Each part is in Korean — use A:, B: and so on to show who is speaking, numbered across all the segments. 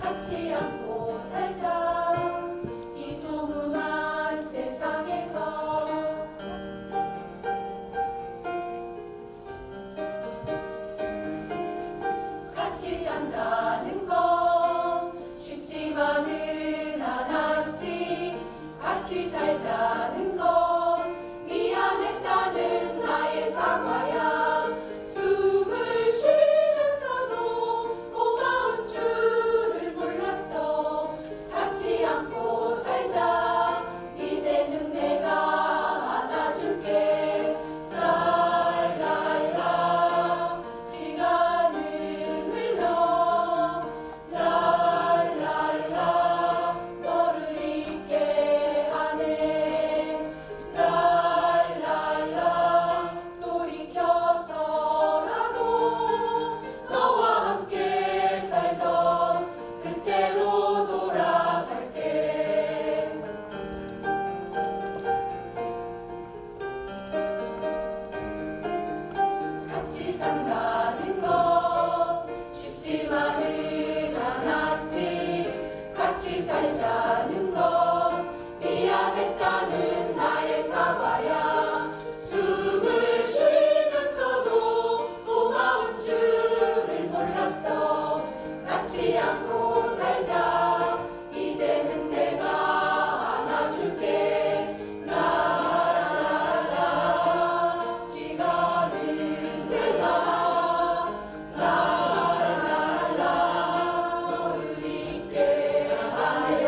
A: 같이 안고 살자 이 조그만 세상에서. 같이 산다는 건 쉽지만은 않았지. 같이 살자는 건 미안했다는 나의 사과야. 숨을 쉬면서도 고마운 줄을 몰랐어. 같이 안고 살자 이제는 내가 안아줄게. 랄랄라 시간은 흘러 랄랄라 너를 잊게 하네. 랄랄라 돌이켜서라도 너와 함께 살던 그때로 돌아갈게. 같이 산다는 건 쉽지만은 않았지. 같이 살자는 건 미안했다는 나의 사과야. 숨을 쉬면서도 고마운 줄을 몰랐어. 같이 안고 살자 이제는 내가 안아줄게. 랄랄라 시간은 흘러 랄랄라 너를 잊게 하네.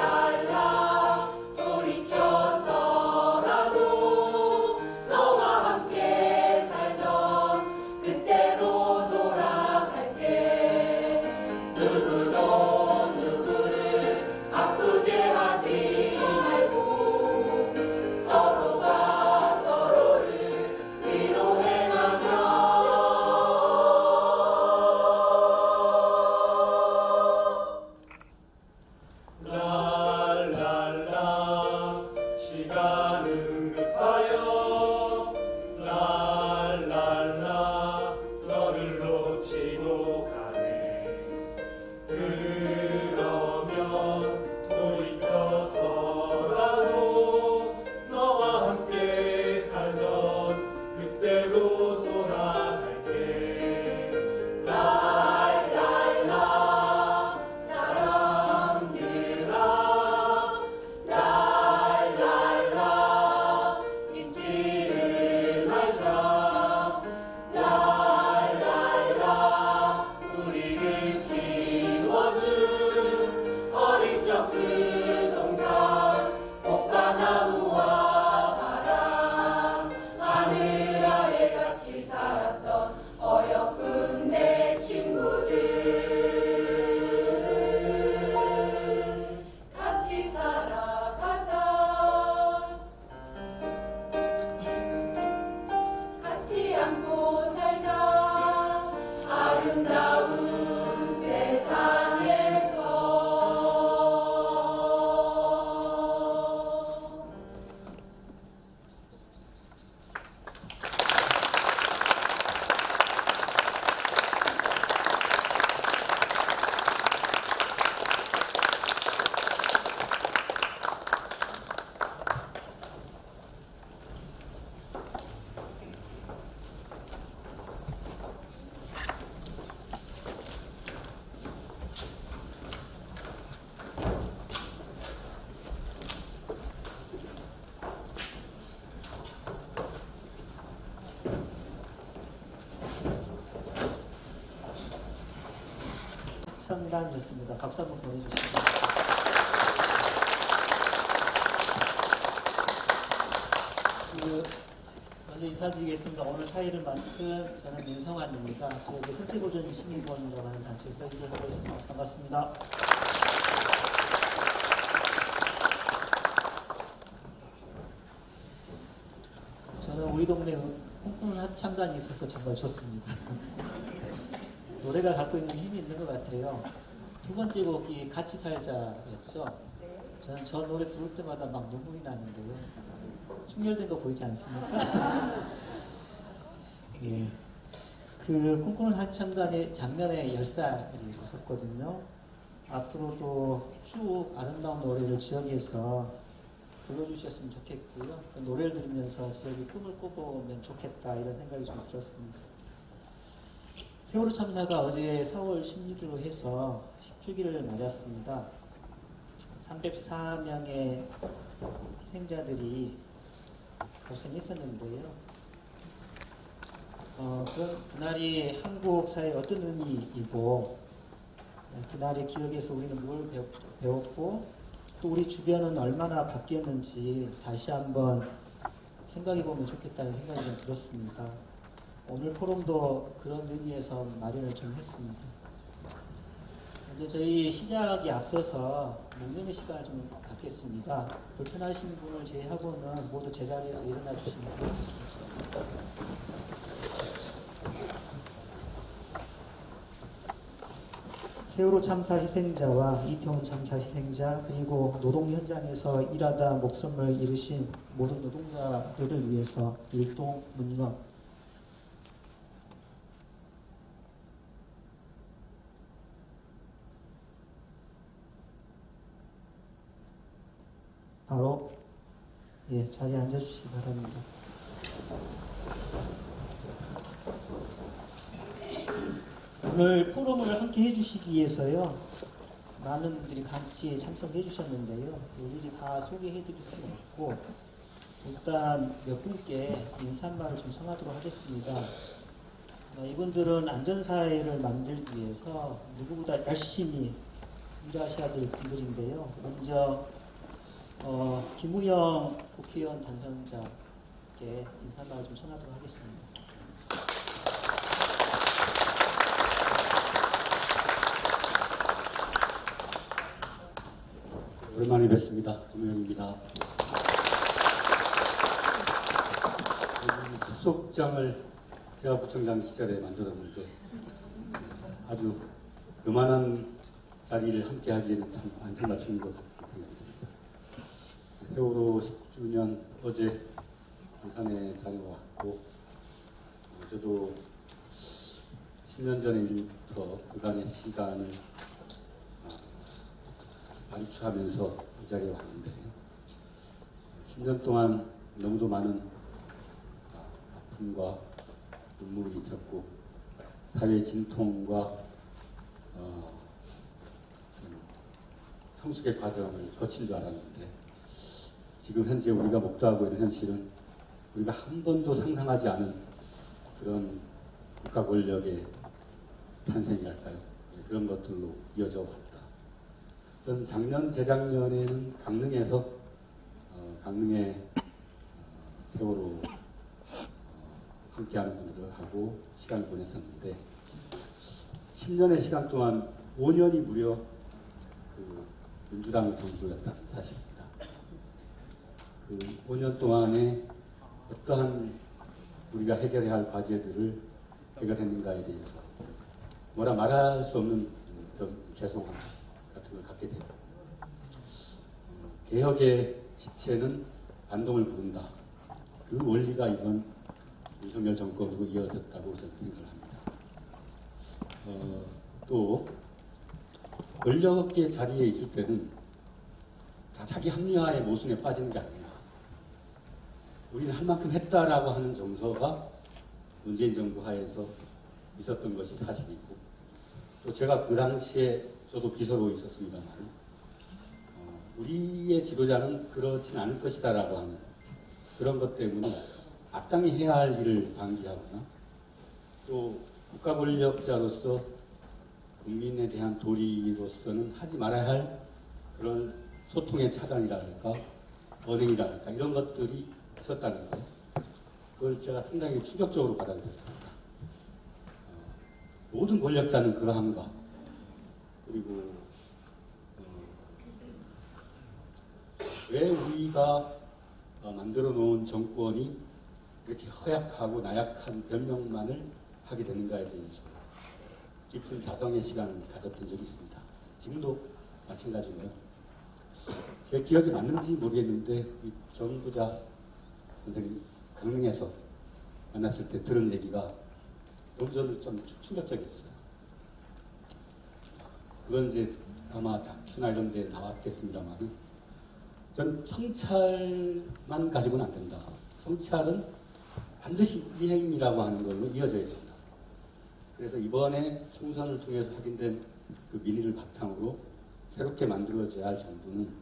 A: 랄랄라 돌이켜서라도 너와 함께 살던 그때로 돌아갈게. 누구도 누구를 아프게 하지 말고 서로가 서로를 위로해가며 랄랄라 시간은 급하여 랄랄라 너를 놓치고 가네. 그러면 돌이켜서라도 너와 함께 살던 그때로 돌아갈게. 랄랄라 사람들아 랄랄라 잊지를 말자. 랄랄라 우리를 키워준 어릴 적 그 동산 꽃과 나무와 바람 하늘 아래 같이 살았던 어여쁜 내 친구들 같이 살아가자. 같이 안고 살자 아름다운 세상에서.
B: 상담이었습니다. 박수 한번 보내주시죠. 먼저 인사드리겠습니다. 오늘 사회를 맡은 저는 민성환입니다. 지역의 생태보존 시민보험이라고 하는 단체에서 일을 하고 있습니다. 반갑습니다. 저는 우리 동네에 홍콩 합창단이 있어서 정말 좋습니다. 노래가 갖고 있는 힘이 있는 것 같아요. 두 번째 곡이 같이 살자였죠. 저는 저 노래 부를 때마다 막 눈물이 나는데요. 충혈된 거 보이지 않습니까? 예. 그 꿈꾸는 한참단이 작년에 10살이 있었거든요. 앞으로도 쭉 아름다운 노래를 지역에서 불러주셨으면 좋겠고요. 그 노래를 들으면서 지역이 꿈을 꿔보면 좋겠다 이런 생각이 좀 들었습니다. 세월호 참사가 어제 4월 16일로 해서 10주기를 맞았습니다. 304명의 희생자들이 발생했었는데요. 그날이 한국 사회에 어떤 의미이고 그날의 기억에서 우리는 뭘 배웠고 또 우리 주변은 얼마나 바뀌었는지 다시 한번 생각해보면 좋겠다는 생각이 좀 들었습니다. 오늘 포럼도 그런 의미에서 마련을 좀 했습니다. 이제 저희 시작에 앞서서 묵념의 시간을 좀 갖겠습니다. 불편하신 분을 제외하고는 모두 제자리에서 일어나 주시면 좋겠습니다. 세월호 참사 희생자와 이태원 참사 희생자 그리고 노동 현장에서 일하다 목숨을 잃으신 모든 노동자들을 위해서 일동 묵념. 바로 자리에 앉아주시기 바랍니다. 오늘 포럼을 함께 해주시기 위해서요. 많은 분들이 같이 참석해 주셨는데요. 일일이 다 소개해드릴 수는 없고 일단 몇 분께 인사말을 좀 전하도록 하겠습니다. 이분들은 안전사회를 만들기 위해서 누구보다 열심히 일하셔야 될 분들인데요. 먼저 김우영 국회의원 당선자께 인사말을 좀 전하도록 하겠습니다.
C: 오랜만에 뵙습니다. 김우영입니다. 수속장을 제가 부총장 시절에 만들었는데 아주 요만한 자리를 함께 하기에는 참 안성맞춤인 것 같은 생각이 듭니다. 세월호 10주년 어제 부산에 다녀왔고 저도 10년 전의 일부터 그간의 시간을 반추하면서 이 자리에 왔는데 10년 동안 너무도 많은 아픔과 눈물이 있었고 사회 진통과 성숙의 과정을 거친 줄 알았는데 지금 현재 우리가 목도하고 있는 현실은 우리가 한 번도 상상하지 않은 그런 국가 권력의 탄생이랄까요? 그런 것들로 이어져 왔다. 전 작년, 재작년에는 강릉에서 강릉의 세월호 함께하는 분들하고 시간을 보냈었는데 10년의 시간 동안 5년이 무려 그 민주당 정부였다는 사실입니다. 그 5년 동안에 어떠한 우리가 해결해야 할 과제들을 해결했는가에 대해서 뭐라 말할 수 없는 그런 죄송함 같은 걸 갖게 됩니다. 개혁의 지체는 반동을 부른다. 그 원리가 이번 윤석열 정권으로 이어졌다고 저는 생각을 합니다. 또 권력의 자리에 있을 때는 다 자기 합리화의 모순에 빠지는 게 아니냐. 우리는 할 만큼 했다라고 하는 정서가 문재인 정부 하에서 있었던 것이 사실이고 또 제가 그 당시에 저도 비서로 있었습니다만 우리의 지도자는 그렇진 않을 것이다라고 하는 그런 것 때문에 마땅히 해야 할 일을 방기하거나 또 국가 권력자로서 국민에 대한 도리로서는 하지 말아야 할 그런 소통의 차단이랄까 언행이랄까 이런 것들이 있었다는 거 그걸 제가 상당히 충격적으로 받아들였습니다. 모든 권력자는 그러한가 그리고 왜 우리가 만들어 놓은 정권이 이렇게 허약하고 나약한 변명만을 하게 되는가에 대해서 깊은 자성의 시간을 가졌던 적이 있습니다. 지금도 마찬가지고요. 제 기억이 맞는지 모르겠는데 이 정부자 선생님 강릉에서 만났을 때 들은 얘기가 너무 저는 좀 충격적이었어요. 그건 이제 아마 다큐나 이런 데 나왔겠습니다만, 전 성찰만 가지고는 안 된다. 성찰은 반드시 이행이라고 하는 걸로 이어져야 된다. 그래서 이번에 총선을 통해서 확인된 그 민의를 바탕으로 새롭게 만들어져야 할 정부는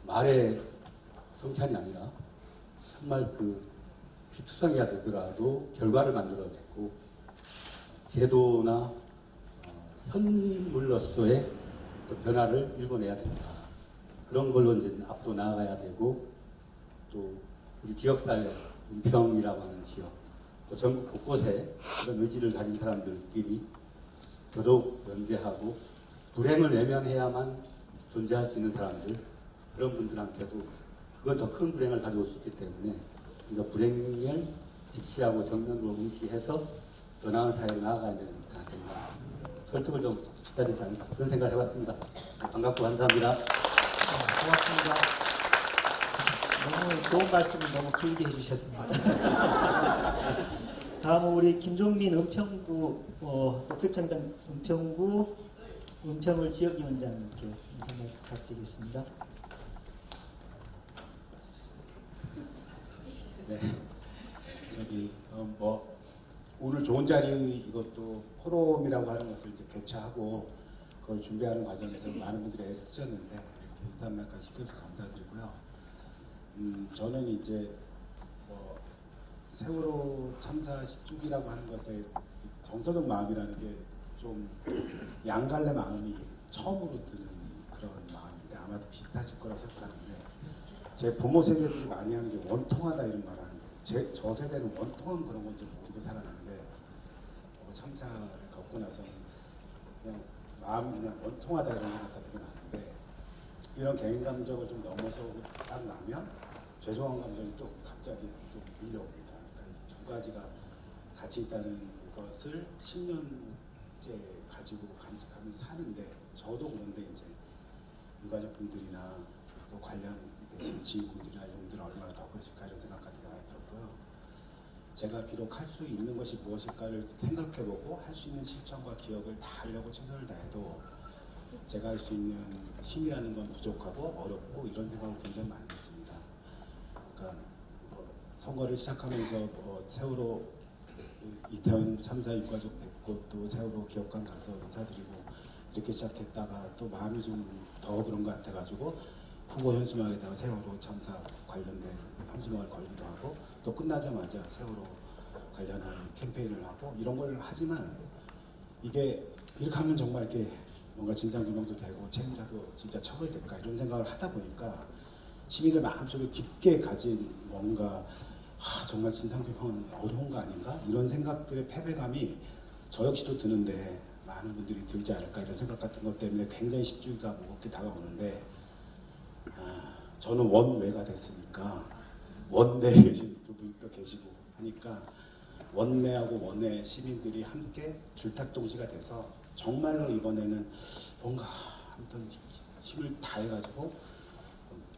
C: 말의 성찰이 아니라 정말 그 피투성이가 되더라도 결과를 만들어내고 제도나 현물로서의 또 변화를 일궈내야 된다. 그런 걸로 이제 앞으로 나아가야 되고, 또 우리 지역사회, 은평이라고 하는 지역, 또 전국 곳곳에 그런 의지를 가진 사람들끼리 더더욱 연대하고 불행을 외면해야만 존재할 수 있는 사람들, 그런 분들한테도 그건 더 큰 불행을 가져올 수 있기 때문에 우리가 불행을 직시하고 정면으로 응시해서 더 나은 사회로 나아가야 된다. 설득을 좀 해야 되지 않을까, 그런 생각을 해봤습니다. 반갑고 감사합니다.
B: 고맙습니다. 너무 좋은 말씀을 너무 길게 해주셨습니다. 다음은 우리 김종민 은평구 녹색정당 은평구 은평을 지역위원장님께 인사말 부탁드리겠습니다.
D: 네, 오늘 좋은 자리, 이것도 포럼이라고 하는 것을 이제 개최하고 그걸 준비하는 과정에서 많은 분들이 애를 쓰셨는데 이렇게 인사말까지 시켜주셔서 감사드리고요. 저는 이제 세월호 참사 10주기라고 하는 것에 정서적 마음이라는 게 좀 양갈래 마음이 처음으로 드는 그런 마음인데, 아마도 비슷하실 거라고 생각하는데, 제 부모 세대들이 많이 하는 게 원통하다 이런 말 하는데, 저 세대는 원통한 그런 건 좀 모르고 살아났는데, 참사를 겪고 나서는 그냥 마음이 그냥 원통하다 이런 생각이 나는데, 이런 개인 감정을 좀 넘어서 딱 나면 죄송한 감정이 또 갑자기 또 밀려옵니다. 그러니까 이 두 가지가 같이 있다는 것을 10년째 가지고 간직하면서 사는데, 저도 그런데 이제 유가족분들이나 또 관련되신 지인분들이나 이런 분들은 얼마나 더 그러실까 이런 생각까지 많이 들었고요. 제가 비록 할 수 있는 것이 무엇일까를 생각해보고 할 수 있는 실천과 기억을 다 하려고 최선을 다해도 제가 할 수 있는 힘이라는 건 부족하고 어렵고 이런 생각을 굉장히 많이 했습니다. 그러니까 선거를 시작하면서 세월호 이태원 참사 유가족 뵙고 또 세월호 기업관 가서 인사드리고 이렇게 시작했다가 또 마음이 좀 더 그런 것 같아가지고 후보 현수막에다가 세월호 참사 관련된 현수막을 걸기도 하고, 또 끝나자마자 세월호 관련한 캠페인을 하고 이런 걸 하지만, 이게 이렇게 하면 정말 이렇게 뭔가 진상규명도 되고 책임자도 진짜 처벌될까 이런 생각을 하다 보니까 시민들 마음속에 깊게 가진 뭔가 정말 진상규명은 어려운 거 아닌가 이런 생각들의 패배감이 저 역시도 드는데 많은 분들이 들지 않을까 이런 생각 같은 것 때문에 굉장히 10주기가 무겁게 다가오는데, 저는 원외가 됐으니까 원내에 계신 두 분도 계시고 하니까 원내하고 원외 시민들이 함께 줄탁동시가 돼서 정말로 이번에는 뭔가 아무튼 힘을 다해가지고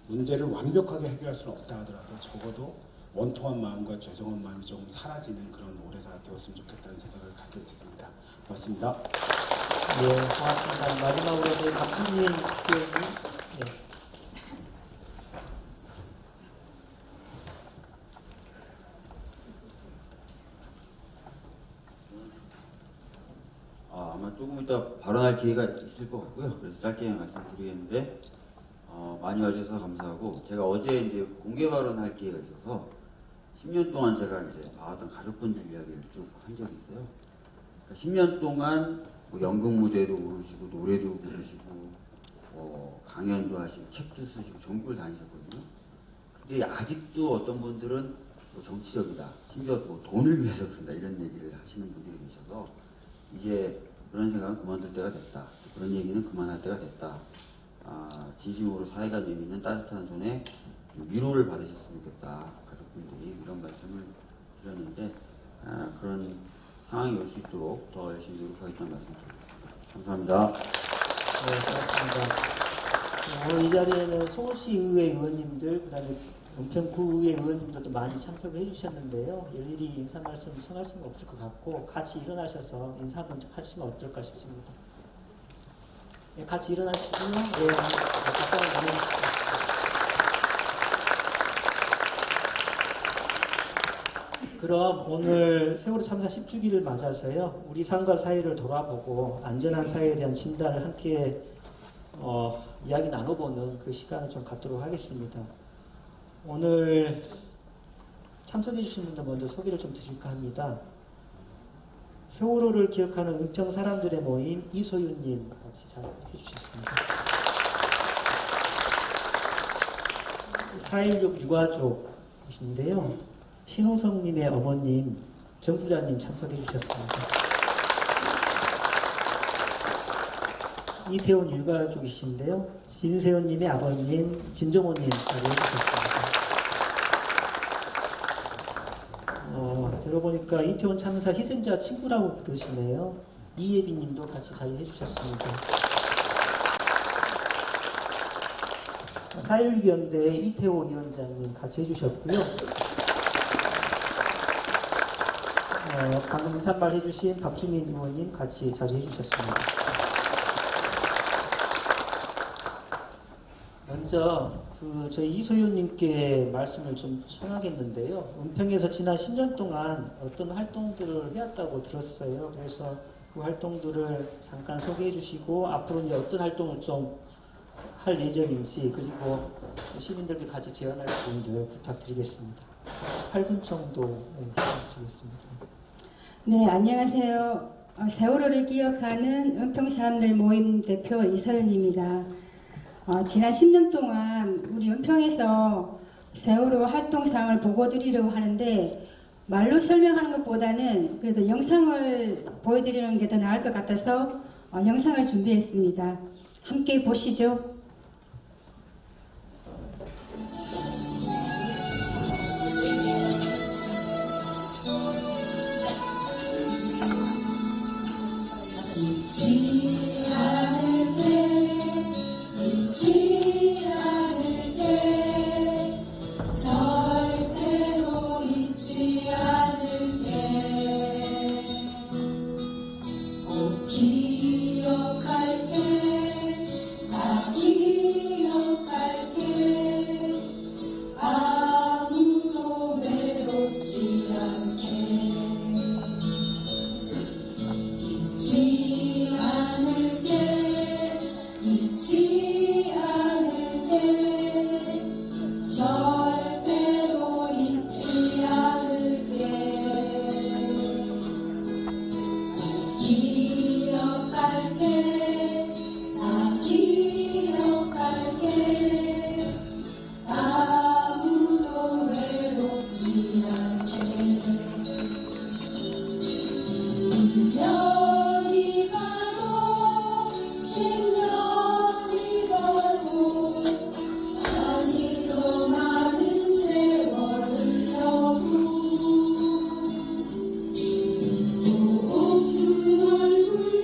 D: 문제를 완벽하게 해결할 수는 없다 하더라도 적어도 원통한 마음과 죄송한 마음이 조금 사라지는 그런 올해가 되었으면 좋겠다는 생각을 갖게 됐습니다. 고맙습니다.
B: 네, 고맙습니다. 마지막으로 저희 박진민 의원님. 네.
E: 아마 조금 이따 발언할 기회가 있을 것 같고요. 그래서 짧게 말씀드리겠는데, 많이 와주셔서 감사하고, 제가 어제 이제 공개 발언할 기회가 있어서 10년 동안 제가 이제 봐왔던 가족분들 이야기를 쭉 한 적이 있어요. 그러니까 10년 동안 뭐 연극 무대도 오르시고 노래도 부르시고 강연도 하시고 책도 쓰시고 전국을 다니셨거든요. 근데 아직도 어떤 분들은 뭐 정치적이다, 심지어 뭐 돈을 위해서 그런다 이런 얘기를 하시는 분들이 계셔서 이제 그런 생각은 그만둘 때가 됐다, 그런 얘기는 그만할 때가 됐다. 진심으로 사이가 내미는 따뜻한 손에 위로를 받으셨으면 좋겠다, 가족분들이 이런 말씀을 드렸는데, 그런 상황이 올 수 있도록 더 열심히 노력하겠다는 말씀 드리겠습니다. 감사합니다.
B: 네, 고맙습니다. 오늘 이 자리에는 서울시 의회 의원님들, 그다음에 은평구의 의원님들도 많이 참석을 해주셨는데요. 일일이 인사 말씀 청할 수는 없을 것 같고 같이 일어나셔서 인사 한번 하시면 어떨까 싶습니다. 네, 같이 일어나시고요. 네, 답변을 나눠주시죠. 그럼 오늘 세월호 참사 10주기를 맞아서요. 우리 삶과 사회를 돌아보고 안전한 사회에 대한 진단을 함께 이야기 나눠보는 그 시간을 좀 갖도록 하겠습니다. 오늘 참석해 주신 분들 먼저 소개를 좀 드릴까 합니다. 세월호를 기억하는 은평 사람들의 모임 이소윤님 같이 잘 해주셨습니다. 4.16 유가족이신데요. 신호성님의 어머님 정부자님 참석해 주셨습니다. 이태원 유가족이신데요. 진세훈님의 아버님 진정호님 자리해 주셨습니다. 들어보니까 이태원 참사 희생자 친구라고 부르시네요. 이예빈님도 같이 자리해 주셨습니다. 4.16 연대 이태호 위원장님 같이 해주셨고요. 방금 인사말 해주신 박주민 의원님 같이 자리해 주셨습니다. 먼저 저희 이소연님께 말씀을 좀 청하겠는데요. 은평에서 지난 10년 동안 어떤 활동들을 해왔다고 들었어요. 그래서 그 활동들을 잠깐 소개해 주시고 앞으로 이제 어떤 활동을 좀 할 예정인지 그리고 시민들께 같이 제안할 부분들 부탁드리겠습니다. 8분 정도 부탁드리겠습니다.
F: 네, 안녕하세요. 세월호를 기억하는 은평 사람들 모임 대표 이서연입니다. 지난 10년 동안 우리 은평에서 세월호 활동사항을 보고 드리려고 하는데 말로 설명하는 것보다는 그래서 영상을 보여드리는 게 더 나을 것 같아서 영상을 준비했습니다. 함께 보시죠.
A: 잊지 않을게 잊지 않을게 절대로 잊지 않을게 꼭 기억할게 다 기억할게 아무도 외롭지 않게 잊지 않을게 잊지 않을게 절대로 잊지 않을게 기억할게 다 기억할게 아무도 외롭지 않게 1년이 가도 10년이 가도 많이 더 많은 세월 흘러도 고픈 얼굴들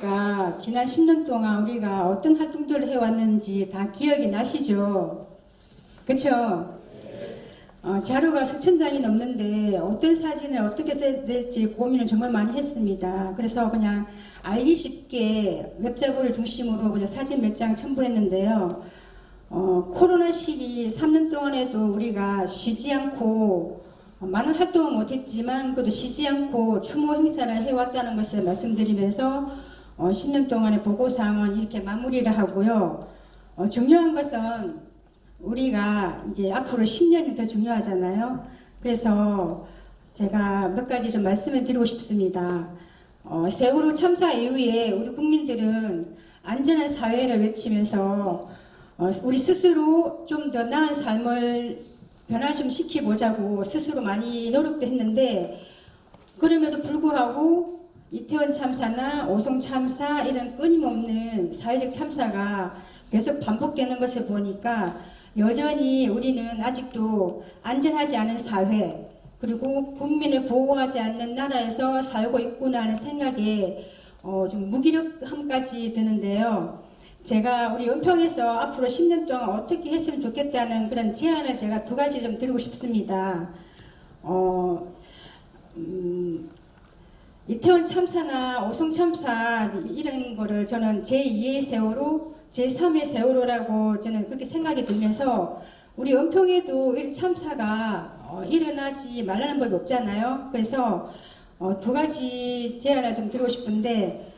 F: 보니까 지난 10년 동안 우리가 어떤 활동들을 해왔는지 다 기억이 나시죠? 그쵸? 자료가 수천 장이 넘는데 어떤 사진을 어떻게 써야 될지 고민을 정말 많이 했습니다. 그래서 그냥 알기 쉽게 웹자보를 중심으로 그냥 사진 몇 장 첨부했는데요. 코로나 시기 3년 동안에도 우리가 쉬지 않고 많은 활동을 못했지만 그래도 쉬지 않고 추모 행사를 해왔다는 것을 말씀드리면서 10년 동안의 보고사항은 이렇게 마무리를 하고요. 중요한 것은 우리가 이제 앞으로 10년이 더 중요하잖아요. 그래서 제가 몇 가지 좀 말씀을 드리고 싶습니다. 세월호 참사 이후에 우리 국민들은 안전한 사회를 외치면서 우리 스스로 좀 더 나은 삶을 변화 좀 시켜보자고 스스로 많이 노력도 했는데 그럼에도 불구하고 이태원 참사나 오송 참사 이런 끊임없는 사회적 참사가 계속 반복되는 것을 보니까 여전히 우리는 아직도 안전하지 않은 사회 그리고 국민을 보호하지 않는 나라에서 살고 있구나 하는 생각에 좀 무기력함까지 드는데요. 제가 우리 은평에서 앞으로 10년 동안 어떻게 했으면 좋겠다는 그런 제안을 제가 두 가지 좀 드리고 싶습니다. 이태원 참사나 오송 참사 이런 거를 저는 제2의 세월호, 제3의 세월호라고 저는 그렇게 생각이 들면서 우리 은평에도 이런 참사가 일어나지 말라는 법이 없잖아요. 그래서 두 가지 제안을 좀 드리고 싶은데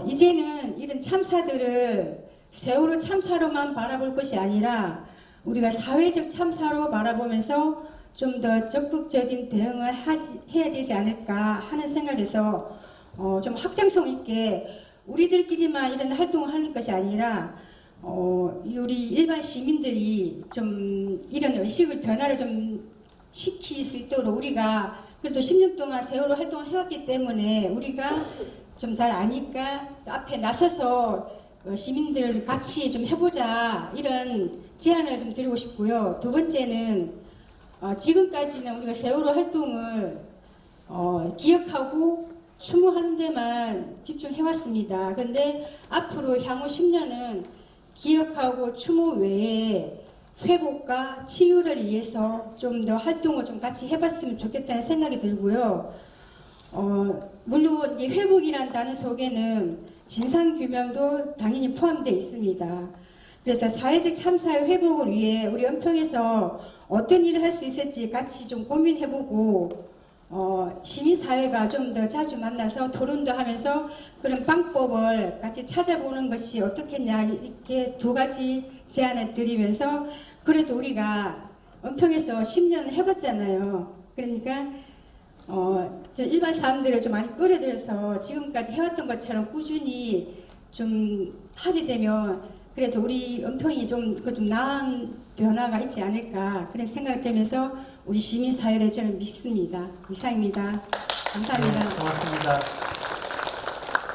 F: 이제는 이런 참사들을 세월호 참사로만 바라볼 것이 아니라 우리가 사회적 참사로 바라보면서 좀 더 적극적인 대응을 해야 되지 않을까 하는 생각에서 좀 확장성 있게 우리들끼리만 이런 활동을 하는 것이 아니라 우리 일반 시민들이 좀 이런 의식을 변화를 좀 시킬 수 있도록 우리가 그래도 10년 동안 세월호 활동을 해왔기 때문에 우리가 좀 잘 아니까 앞에 나서서 시민들 같이 좀 해보자 이런 제안을 좀 드리고 싶고요. 두 번째는 지금까지는 우리가 세월호 활동을 기억하고 추모하는 데만 집중해왔습니다. 그런데 앞으로 향후 10년은 기억하고 추모 외에 회복과 치유를 위해서 좀 더 활동을 좀 같이 해봤으면 좋겠다는 생각이 들고요. 물론 이 회복이라는 단어 속에는 진상규명도 당연히 포함되어 있습니다. 그래서 사회적 참사의 회복을 위해 우리 은평에서 어떤 일을 할 수 있을지 같이 좀 고민해보고 시민사회가 좀 더 자주 만나서 토론도 하면서 그런 방법을 같이 찾아보는 것이 어떻겠냐 이렇게 두 가지 제안을 드리면서 그래도 우리가 은평에서 10년 해봤잖아요. 그러니까 좀 일반 사람들을 좀 많이 끌어들여서 지금까지 해왔던 것처럼 꾸준히 좀 하게 되면 그래도 우리 은평이 좀 나은 변화가 있지 않을까 그런 생각이 들면서 우리 시민사회를 저는 믿습니다. 이상입니다. 감사합니다.
B: 네, 고맙습니다.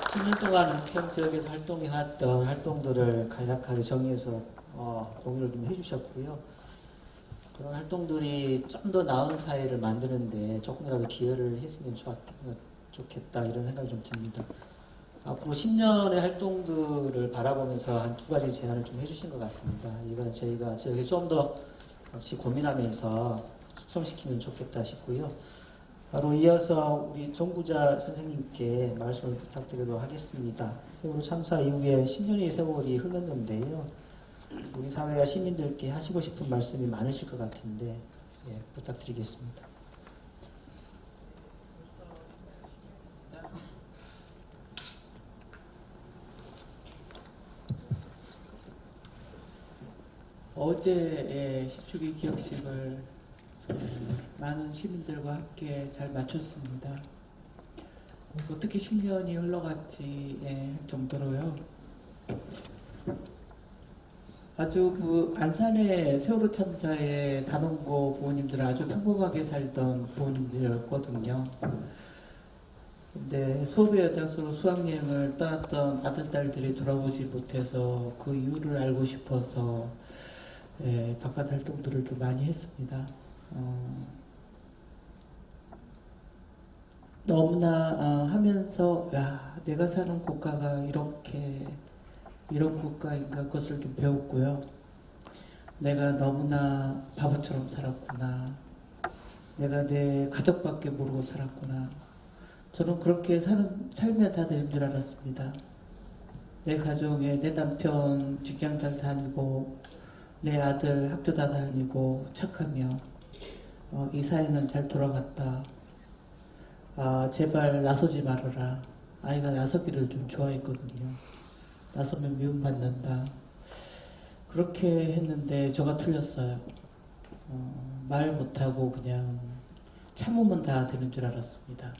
B: 10년 동안 은평 지역에서 활동해왔던 활동들을 간략하게 정리해서 공유를 좀 해주셨고요. 그런 활동들이 좀 더 나은 사회를 만드는데 조금이라도 기여를 했으면 좋겠다 이런 생각이 좀 듭니다. 앞으로 10년의 활동들을 바라보면서 한 두 가지 제안을 좀 해주신 것 같습니다. 이건 저희가 지역에 좀 더 같이 고민하면서 숙성시키면 좋겠다 싶고요. 바로 이어서 우리 정부자 선생님께 말씀을 부탁드리도록 하겠습니다. 세월호 참사 이후에 10년의 세월이 흘렀는데요. 우리 사회와 시민들께 하시고 싶은 말씀이 많으실 것 같은데 부탁드리겠습니다.
G: 어제의 10주기 기억식을 많은 시민들과 함께 잘 마쳤습니다. 어떻게 10년이 흘러갔지 할 정도로요. 아주 그 안산의 세월호 참사의 단원고 부모님들은 아주 평범하게 살던 부모님들이었거든요. 근데 수업의 여장소로 수학여행을 떠났던 아들, 딸들이 돌아오지 못해서 그 이유를 알고 싶어서 바깥 활동들을 좀 많이 했습니다. 너무나 하면서 야, 내가 사는 국가가 이런 국가인가 것을 좀 배웠고요. 내가 너무나 바보처럼 살았구나. 내가 내 가족밖에 모르고 살았구나. 저는 그렇게 살면 다 되는 줄 알았습니다. 내 가족에 내 남편 직장 잘 다니고 내 아들 학교 다 다니고 착하며 이 사회는 잘 돌아갔다. 제발 나서지 말아라. 아이가 나서기를 좀 좋아했거든요. 나서면 미움받는다. 그렇게 했는데 저가 틀렸어요. 말 못하고 그냥 참으면 다 되는 줄 알았습니다.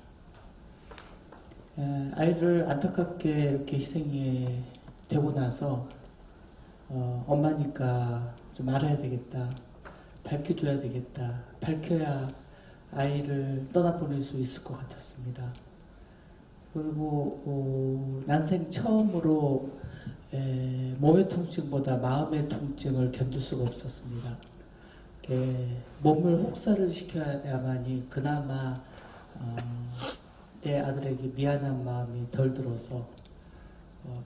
G: 아이를 안타깝게 이렇게 희생이 되고 나서 엄마니까 좀 알아야 되겠다. 밝혀줘야 되겠다. 밝혀야 아이를 떠나보낼 수 있을 것 같았습니다. 그리고 난생 처음으로 몸의 통증보다 마음의 통증을 견딜 수가 없었습니다. 몸을 혹사를 시켜야만이 그나마 내 아들에게 미안한 마음이 덜 들어서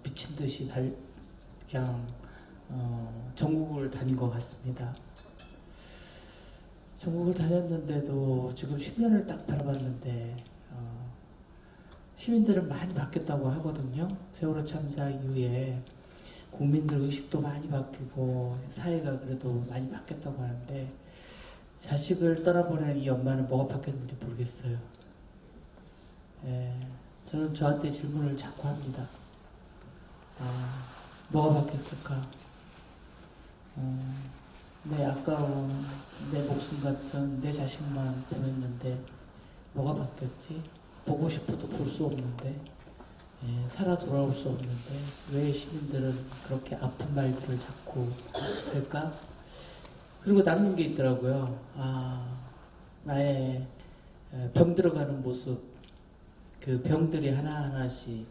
G: 미친 듯이 그냥 전국을 다닌 것 같습니다. 전국을 다녔는데도 지금 10년을 딱 바라봤는데 시민들은 많이 바뀌었다고 하거든요. 세월호 참사 이후에 국민들 의식도 많이 바뀌고 사회가 그래도 많이 바뀌었다고 하는데 자식을 떠나보낸 이 엄마는 뭐가 바뀌었는지 모르겠어요. 저는 저한테 질문을 자꾸 합니다. 뭐가 바뀌었을까? 내 아까운 내 목숨 같은 내 자식만 보냈는데 뭐가 바뀌었지? 보고 싶어도 볼 수 없는데 살아 돌아올 수 없는데 왜 시민들은 그렇게 아픈 말들을 자꾸 할까? 그리고 남는 게 있더라고요. 나의 병 들어가는 모습, 그 병들이 하나하나씩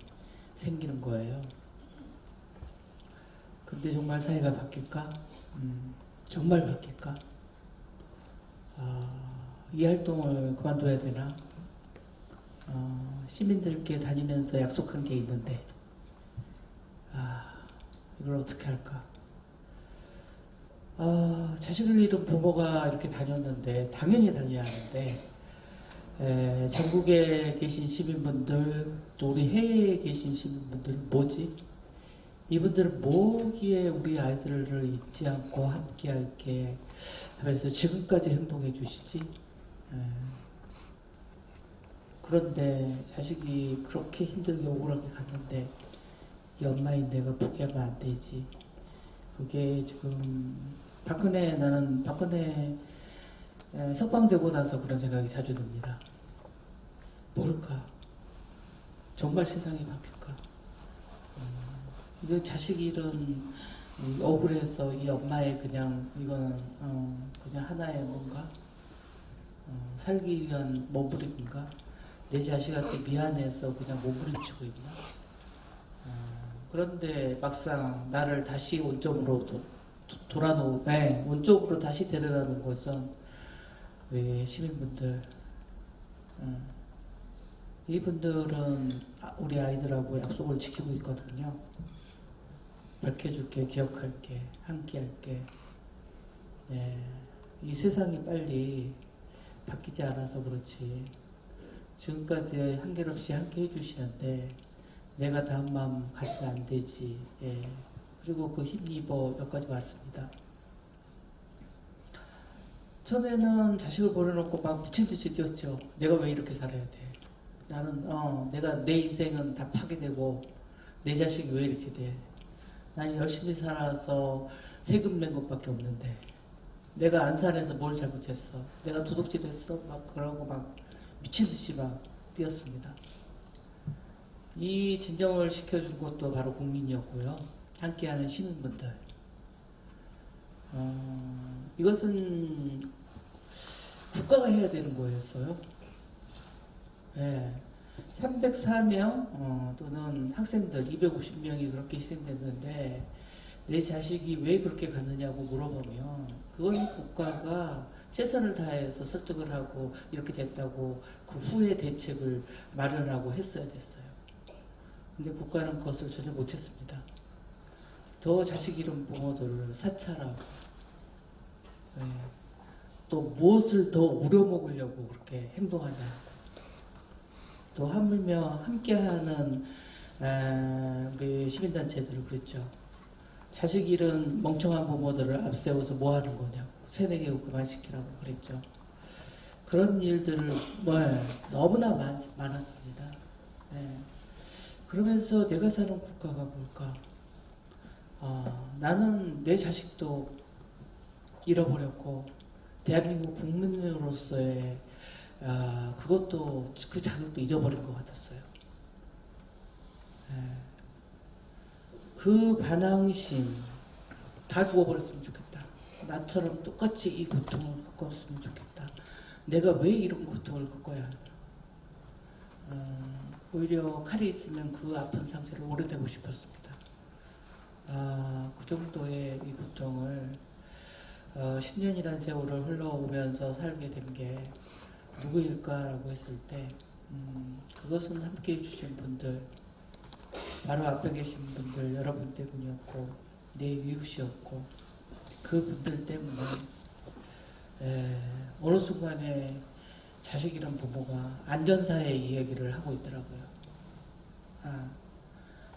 G: 생기는 거예요. 근데 정말 사회가 바뀔까? 정말 바뀔까? 이 활동을 그만둬야 되나? 시민들께 다니면서 약속한 게 있는데 이걸 어떻게 할까? 자식을 잃은 부모가 이렇게 다녔는데 당연히 다녀야 하는데 전국에 계신 시민분들 또 우리 해외에 계신 시민분들은 뭐지? 이분들은 뭐기에 우리 아이들을 잊지 않고 함께 할게 하면서 지금까지 행동해 주시지? 그런데 자식이 그렇게 힘들게 억울하게 갔는데 이 엄마인 내가 포기하면 안 되지. 그게 지금 나는 박근혜 석방되고 나서 그런 생각이 자주 듭니다. 뭘까? 정말 세상이 바뀔까? 이거 자식이 이런 억울해서 이 엄마의 그냥 이건 그냥 하나의 뭔가 살기 위한 몸부림인가? 내 자식한테 미안해서 그냥 몸부림치고 있나? 그런데 막상 나를 다시 원점으로 원점으로 다시 데려가는 것은 우리 시민분들, 이분들은 우리 아이들하고 약속을 지키고 있거든요. 밝혀줄게, 기억할게, 함께할게. 이 세상이 빨리 바뀌지 않아서 그렇지. 지금까지 한결없이 함께 해주시는데 내가 다음 마음 가지면 안 되지. 그리고 그 힘입어 여기까지 왔습니다. 처음에는 자식을 보내놓고 막 미친듯이 뛰었죠. 내가 왜 이렇게 살아야 돼? 나는 내 인생은 다 파괴되고 내 자식이 왜 이렇게 돼? 난 열심히 살아서 세금 낸 것밖에 없는데 내가 안산에서 뭘 잘못했어? 내가 도둑질했어? 막 그러고 막 미친듯이 막 뛰었습니다. 이 진정을 시켜준 것도 바로 국민이었고요. 함께하는 시민분들. 이것은 국가가 해야 되는 거였어요. 304명 또는 학생들 250명이 그렇게 희생됐는데 내 자식이 왜 그렇게 갔느냐고 물어보면 그건 국가가 최선을 다해서 설득을 하고 이렇게 됐다고 그 후에 대책을 마련하고 했어야 됐어요. 근데 국가는 그것을 전혀 못했습니다. 더 자식 잃은 부모들을 사찰하고 네. 또 무엇을 더 우려먹으려고 그렇게 행동하냐. 또 하물며 함께하는 우리 시민단체들을 그랬죠. 자식 잃은 멍청한 부모들을 앞세워서 뭐 하는 거냐고 세뇌교육 그만시키라고 그랬죠. 그런 일들을 너무나 많았습니다. 네. 그러면서 내가 사는 국가가 뭘까? 나는 내 자식도 잃어버렸고 대한민국 국민으로서의 그것도 그 자격도 잊어버린 것 같았어요. 네. 그 반항심 다 죽어버렸으면 좋겠다. 나처럼 똑같이 이 고통을 겪었으면 좋겠다. 내가 왜 이런 고통을 겪어야 하나. 오히려 칼이 있으면 그 아픈 상처를 오래내고 싶었습니다. 그 정도의 이 고통을 10년이라는 세월을 흘러오면서 살게 된 게 누구일까라고 했을 때 그것은 함께 해주신 분들, 바로 앞에 계신 분들 여러분 때문이었고 내 이웃이었고 그 분들 때문에 어느 순간에 자식 잃은 부모가 안전사의 이야기를 하고 있더라고요.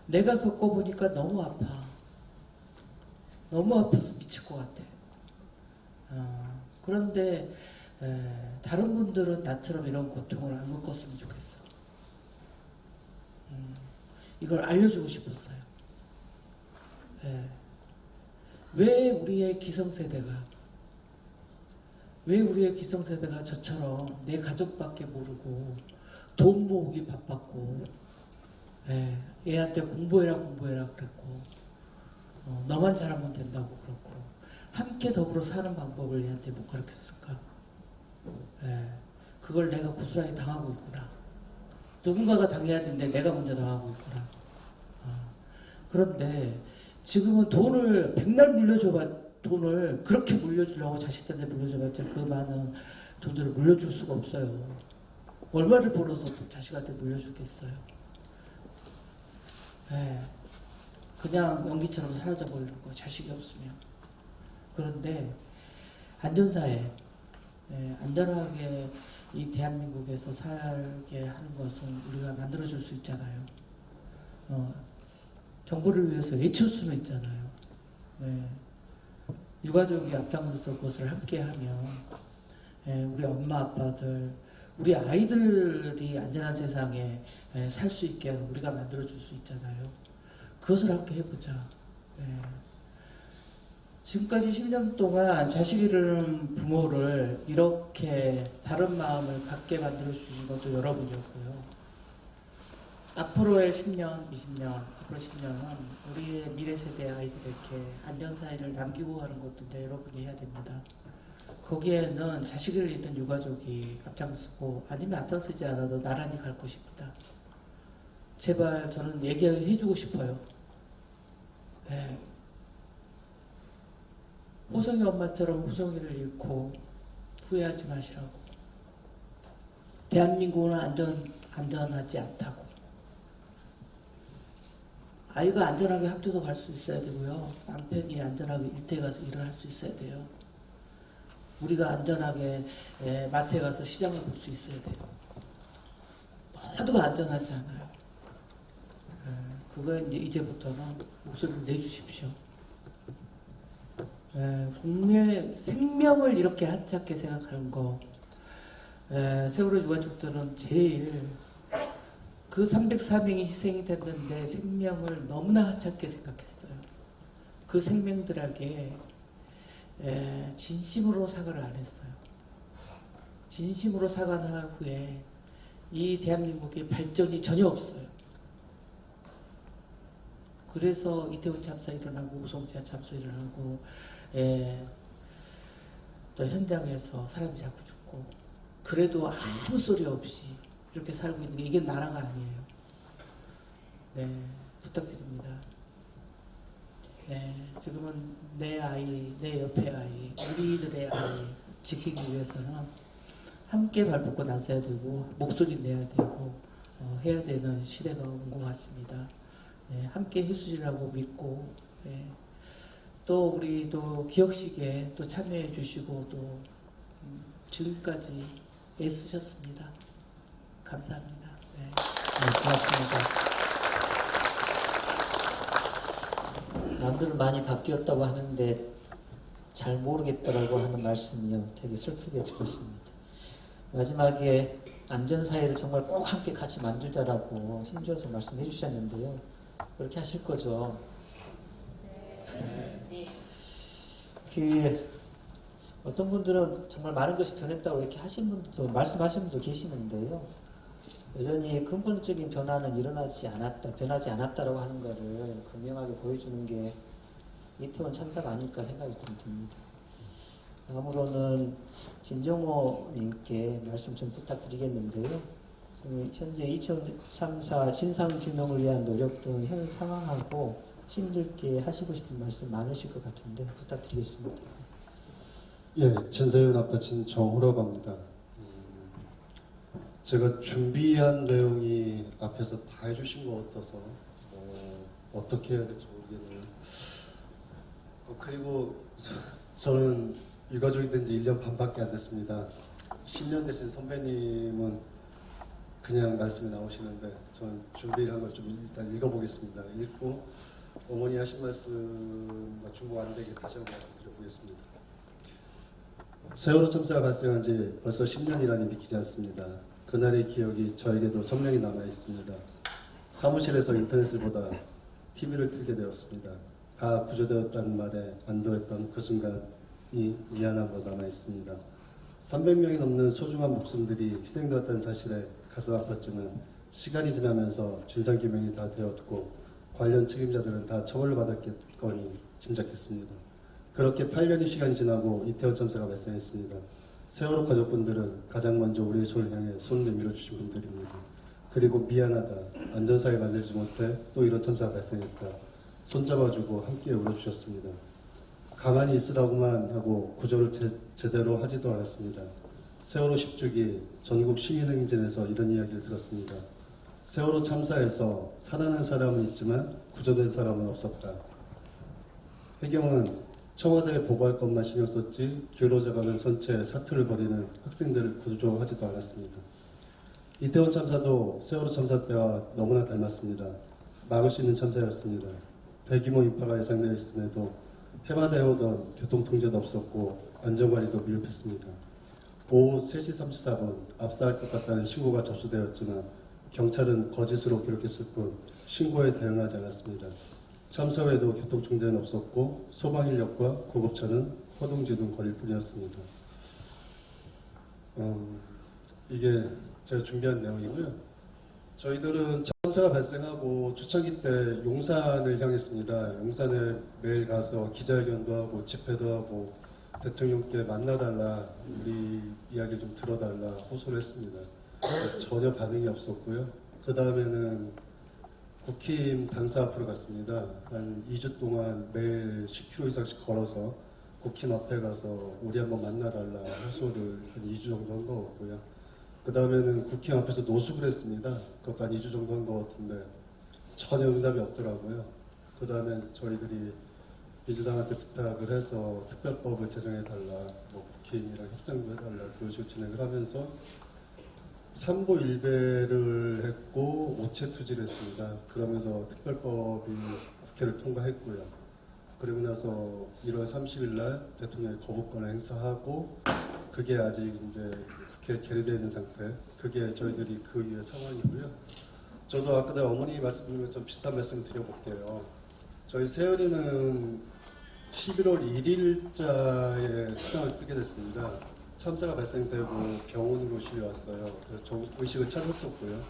G: 내가 겪어보니까 너무 아파. 너무 아파서 미칠 것 같아. 그런데 다른 분들은 나처럼 이런 고통을 안 겪었으면 좋겠어. 이걸 알려주고 싶었어요. 왜 우리의 기성세대가 저처럼 내 가족밖에 모르고 돈 모으기 바빴고 애한테 공부해라 그랬고 너만 잘하면 된다고 그랬고 함께 더불어 사는 방법을 애한테 못 가르쳤을까? 그걸 내가 고스란히 당하고 있구나. 누군가가 당해야 되는데 내가 먼저 당하고 있구나. 그런데 지금은 돈을 백날 돈을 그렇게 물려주려고 자식들한테 물려줘봤자 그 많은 돈들을 물려줄 수가 없어요. 얼마를 벌어서 또 자식한테 물려주겠어요. 그냥 연기처럼 사라져버리는 거, 자식이 없으면. 그런데 안전사회, 안전하게 이 대한민국에서 살게 하는 것은 우리가 만들어줄 수 있잖아요. 정부를 위해서 외칠 수는 있잖아요. 유가족이 앞장서서 그것을 함께하면 우리 엄마 아빠들, 우리 아이들이 안전한 세상에 살 수 있게 우리가 만들어줄 수 있잖아요. 그것을 함께 해보자. 지금까지 10년 동안 자식 잃은 부모를 이렇게 다른 마음을 갖게 만들어주신 것도 여러분이었고요. 앞으로의 10년, 20년, 앞으로 10년은 우리의 미래 세대 아이들에게 안전사회를 남기고 가는 것도 이제 여러분이 해야 됩니다. 거기에는 자식을 잃은 유가족이 앞장서고 아니면 앞장서지 않아도 나란히 갈 것입니다. 제발 저는 얘기해주고 싶어요. 호성이 엄마처럼 호성이를 잃고 후회하지 마시라고. 대한민국은 안전하지 않다고. 아이가 안전하게 학교도 갈 수 있어야 되고요. 남편이 안전하게 일터에 가서 일을 할 수 있어야 돼요. 우리가 안전하게 마트에 가서 시장을 볼 수 있어야 돼요. 모두가 안전하지 않아요. 그거 이제부터는 목소리를 내주십시오. 국민의 생명을 이렇게 하찮게 생각하는 거. 세월호 유가족들은 제일 그 304명이 희생이 됐는데 생명을 너무나 하찮게 생각했어요. 그 생명들에게 진심으로 사과를 안 했어요. 진심으로 사과한 후에 이 대한민국의 발전이 전혀 없어요. 그래서 이태원 참사 일어나고 우성지하 참사 일어나고 또 현장에서 사람이 자꾸 죽고 그래도 아무 소리 없이 이렇게 살고 있는 게 이게 나라가 아니에요. 부탁드립니다. 지금은 내 아이, 내 옆에 아이, 우리들의 아이, 지키기 위해서는 함께 발벗고 나서야 되고 목소리 내야 되고 해야 되는 시대가 온 것 같습니다. 네, 함께 해주시라고 믿고 네. 또 우리 또 기억식에 또 참여해 주시고 또 지금까지 애쓰셨습니다. 감사합니다. 네.
B: 고맙습니다. 남들은 많이 바뀌었다고 하는데 잘 모르겠더라고 하는 말씀이요. 되게 슬프게 들었습니다. 마지막에 안전사회를 정말 꼭 함께 같이 만들자라고 힘주어서 말씀해 주셨는데요. 그렇게 하실 거죠? 어떤 분들은 정말 많은 것이 변했다고 이렇게 하신 분들도 말씀하신 분도 계시는데요. 여전히 근본적인 변화는 변하지 않았다라고 하는 것을 분명하게 보여주는 게 이태원 참사가 아닐까 생각이 좀 듭니다. 다음으로는 진정호님께 말씀 좀 부탁드리겠는데요. 현재 이태원 참사 진상규명을 위한 노력 등 현 상황하고 시민들께 하시고 싶은 말씀 많으실 것 같은데 부탁드리겠습니다.
H: 예, 천세윤 아빠친 정호라고 합니다. 제가 준비한 내용이 앞에서 다 해주신 것 같아서 어떻게 해야 될지 모르겠네요. 그리고 저는 일가족이 된 지 1년 반밖에 안 됐습니다. 10년 되신 선배님은 그냥 말씀이 나오시는데 저는 준비한 걸 좀 일단 읽어보겠습니다. 읽고 어머니 하신 말씀과 중복 안 되게 다시 한번 말씀드려보겠습니다. 세월호 참사가 발생한 지 벌써 10년이라니 믿기지 않습니다. 그날의 기억이 저에게도 선명히 남아있습니다. 사무실에서 인터넷을 보다 TV를 틀게 되었습니다. 다 구조되었다는 말에 안도했던 그 순간이 미안함으로 남아있습니다. 300명이 넘는 소중한 목숨들이 희생되었다는 사실에 가슴 아팠지만 시간이 지나면서 진상규명이 다 되었고 관련 책임자들은 다 처벌을 받았겠거니 짐작했습니다. 그렇게 8년의 시간이 지나고 이태원 참사가 발생했습니다. 세월호 가족분들은 가장 먼저 우리의 손을 향해 손을 내밀어 주신 분들입니다. 그리고 미안하다, 안전사회 만들지 못해 또 이런 참사가 발생했다. 손잡아주고 함께 울어주셨습니다. 가만히 있으라고만 하고 구조를 제대로 하지도 않았습니다. 세월호 10주기 전국 시민행진에서 이런 이야기를 들었습니다. 세월호 참사에서 살아난 사람은 있지만 구조된 사람은 없었다. 해경은 청와대에 보고할 것만 신경 썼지 기울어져가는 선체에 사투를 벌이는 학생들을 구조하지도 않았습니다. 이태원 참사도 세월호 참사 때와 너무나 닮았습니다. 막을 수 있는 참사였습니다. 대규모 인파가 예상되어 있음에도 해마다 해오던 교통통제도 없었고 안전관리도 미흡했습니다. 오후 3시 34분 압사할 것 같다는 신고가 접수되었지만 경찰은 거짓으로 기록했을 뿐 신고에 대응하지 않았습니다. 참사 후에도 교통통제는 없었고 소방인력과 구급차는 허둥지둥 거릴 뿐이었습니다. 이게 제가 준비한 내용이고요. 저희들은 참사가 발생하고 초창기 때 용산을 향했습니다. 용산에 매일 가서 기자회견도 하고 집회도 하고 대통령께 만나달라, 우리 이야기 좀 들어달라 호소를 했습니다. 전혀 반응이 없었고요. 그 다음에는 국힘 당사 앞으로 갔습니다. 한 2주 동안 매일 10km 이상씩 걸어서 국힘 앞에 가서 우리 한번 만나달라 호소를 한 2주 정도 한 것 같고요. 그 다음에는 국힘 앞에서 노숙을 했습니다. 그것도 한 2주 정도 한 것 같은데 전혀 응답이 없더라고요. 그 다음엔 저희들이 민주당한테 부탁을 해서 특별법을 제정해달라, 뭐 국힘이랑 협상도 해달라 그런 식으로 진행을 하면서 3보 1배를 했고 오체투지를 했습니다. 그러면서 특별법이 국회를 통과했고요. 그리고 나서 1월 30일 날 대통령이 거부권을 행사하고 그게 아직 이제 국회에 계류되어 있는 상태. 그게 저희들이 그 이후의 상황이고요. 저도 아까 어머니 말씀 드리면 좀 비슷한 말씀을 드려볼게요. 저희 세연이는 11월 1일자에 세상을 뜨게 됐습니다. 참사가 발생되고 병원으로 실려왔어요. 저 의식을 찾았었고요.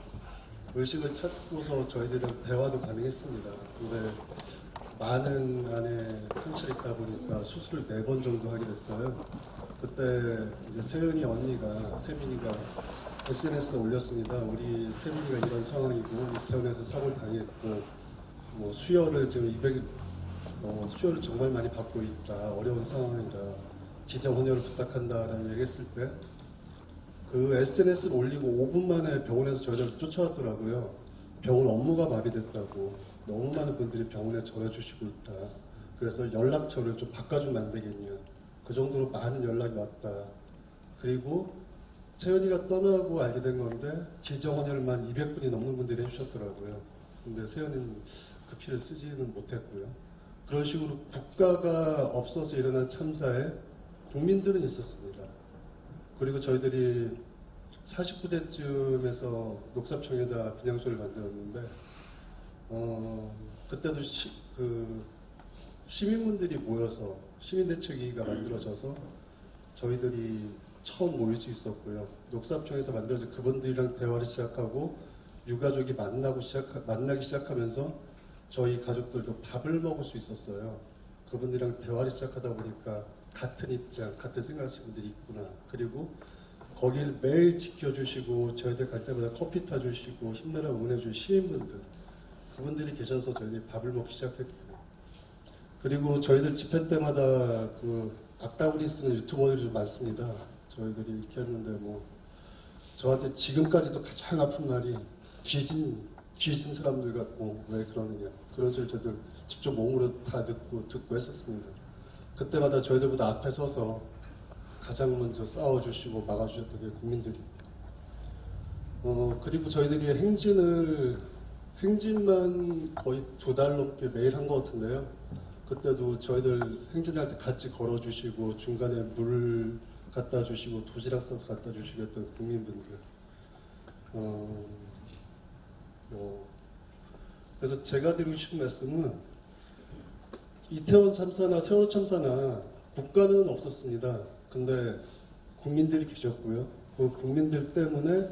H: 의식을 찾고서 저희들은 대화도 가능했습니다. 근데 많은 안에 상처가 있다 보니까 수술을 4번 정도 하게 됐어요. 그때 이제 세연이 언니가, 세민이가 SNS에 올렸습니다. 우리 세민이가 이런 상황이고 이태원에서 사고를 당했고 뭐 수혈을 지금 수혈을 정말 많이 받고 있다. 어려운 상황이다. 지정 헌혈을 부탁한다라는 얘기했을 때 그 SNS를 올리고 5분 만에 병원에서 저희를 쫓아왔더라고요. 병원 업무가 마비됐다고 너무 많은 분들이 병원에 전화주시고 있다. 그래서 연락처를 좀 바꿔주면 안 되겠냐. 그 정도로 많은 연락이 왔다. 그리고 세연이가 떠나고 알게 된 건데 지정 헌혈만 200분이 넘는 분들이 해주셨더라고요. 근데 세연이는 그 피를 쓰지는 못했고요. 그런 식으로 국가가 없어서 일어난 참사에 국민들은 있었습니다. 그리고 저희들이 49제쯤에서 녹사평에다 분향소를 만들었는데 그때도 시민분들이 모여서 시민대책위가 만들어져서 저희들이 처음 모일 수 있었고요. 녹사평에서 만들어서 그분들이랑 대화를 시작하고 유가족이 만나기 시작하면서 저희 가족들도 밥을 먹을 수 있었어요. 그분들이랑 대화를 시작하다 보니까 같은 입장, 같은 생각하시는 분들이 있구나. 그리고 거길 매일 지켜주시고 저희들 갈 때마다 커피 타주시고 힘내라 응원해주신 시민분들, 그분들이 계셔서 저희들이 밥을 먹기 시작했고요. 그리고 저희들 집회 때마다 그 악다구리 쓰는 유튜버들이 좀 많습니다. 저희들이 이렇게 했는데 뭐 저한테 지금까지도 가장 아픈 말이 귀진 사람들 같고 왜 그러느냐, 그런 소리를 저희들 직접 몸으로 다 듣고 했었습니다. 그때마다 저희들보다 앞에 서서 가장 먼저 싸워주시고 막아주셨던 게 국민들이. 그리고 저희들이 행진만 거의 2달 넘게 매일 한 것 같은데요. 그때도 저희들 행진할 때 같이 걸어주시고 중간에 물 갖다 주시고 도시락 싸서 갖다 주시고 했던 국민분들. 그래서 제가 드리고 싶은 말씀은 이태원 참사나 세월호 참사나 국가는 없었습니다. 근데 국민들이 계셨고요. 그 국민들 때문에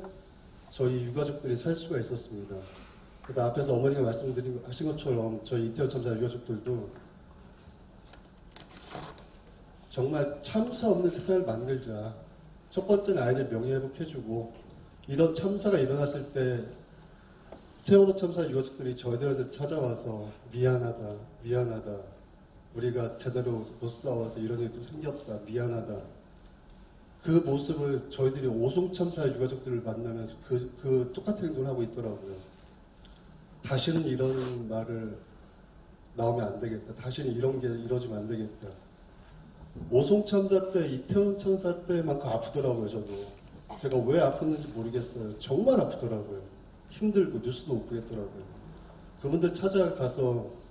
H: 저희 유가족들이 살 수가 있었습니다. 그래서 앞에서 어머니가 하신 것처럼 저희 이태원 참사 유가족들도 정말 참사 없는 세상을 만들자. 첫 번째는 아이들 명예회복해주고, 이런 참사가 일어났을 때 세월호 참사 유가족들이 저희들한테 찾아와서 미안하다, 우리가 제대로 못 싸워서 이런 일도 생겼다, 미안하다. 그 모습을 저희들이 오송참사 유가족들을 만나면서 그 똑같은 행동을 하고 있더라고요. 다시는 이런 말을 나오면 안 되겠다. 다시는 이런 게 이루어지면 안 되겠다. 오송참사 때, 이태원 참사 때만큼 아프더라고요, 저도. 제가 왜 아팠는지 모르겠어요. 정말 아프더라고요. 힘들고 뉴스도 못 보겠더라고요. 그분들 찾아가서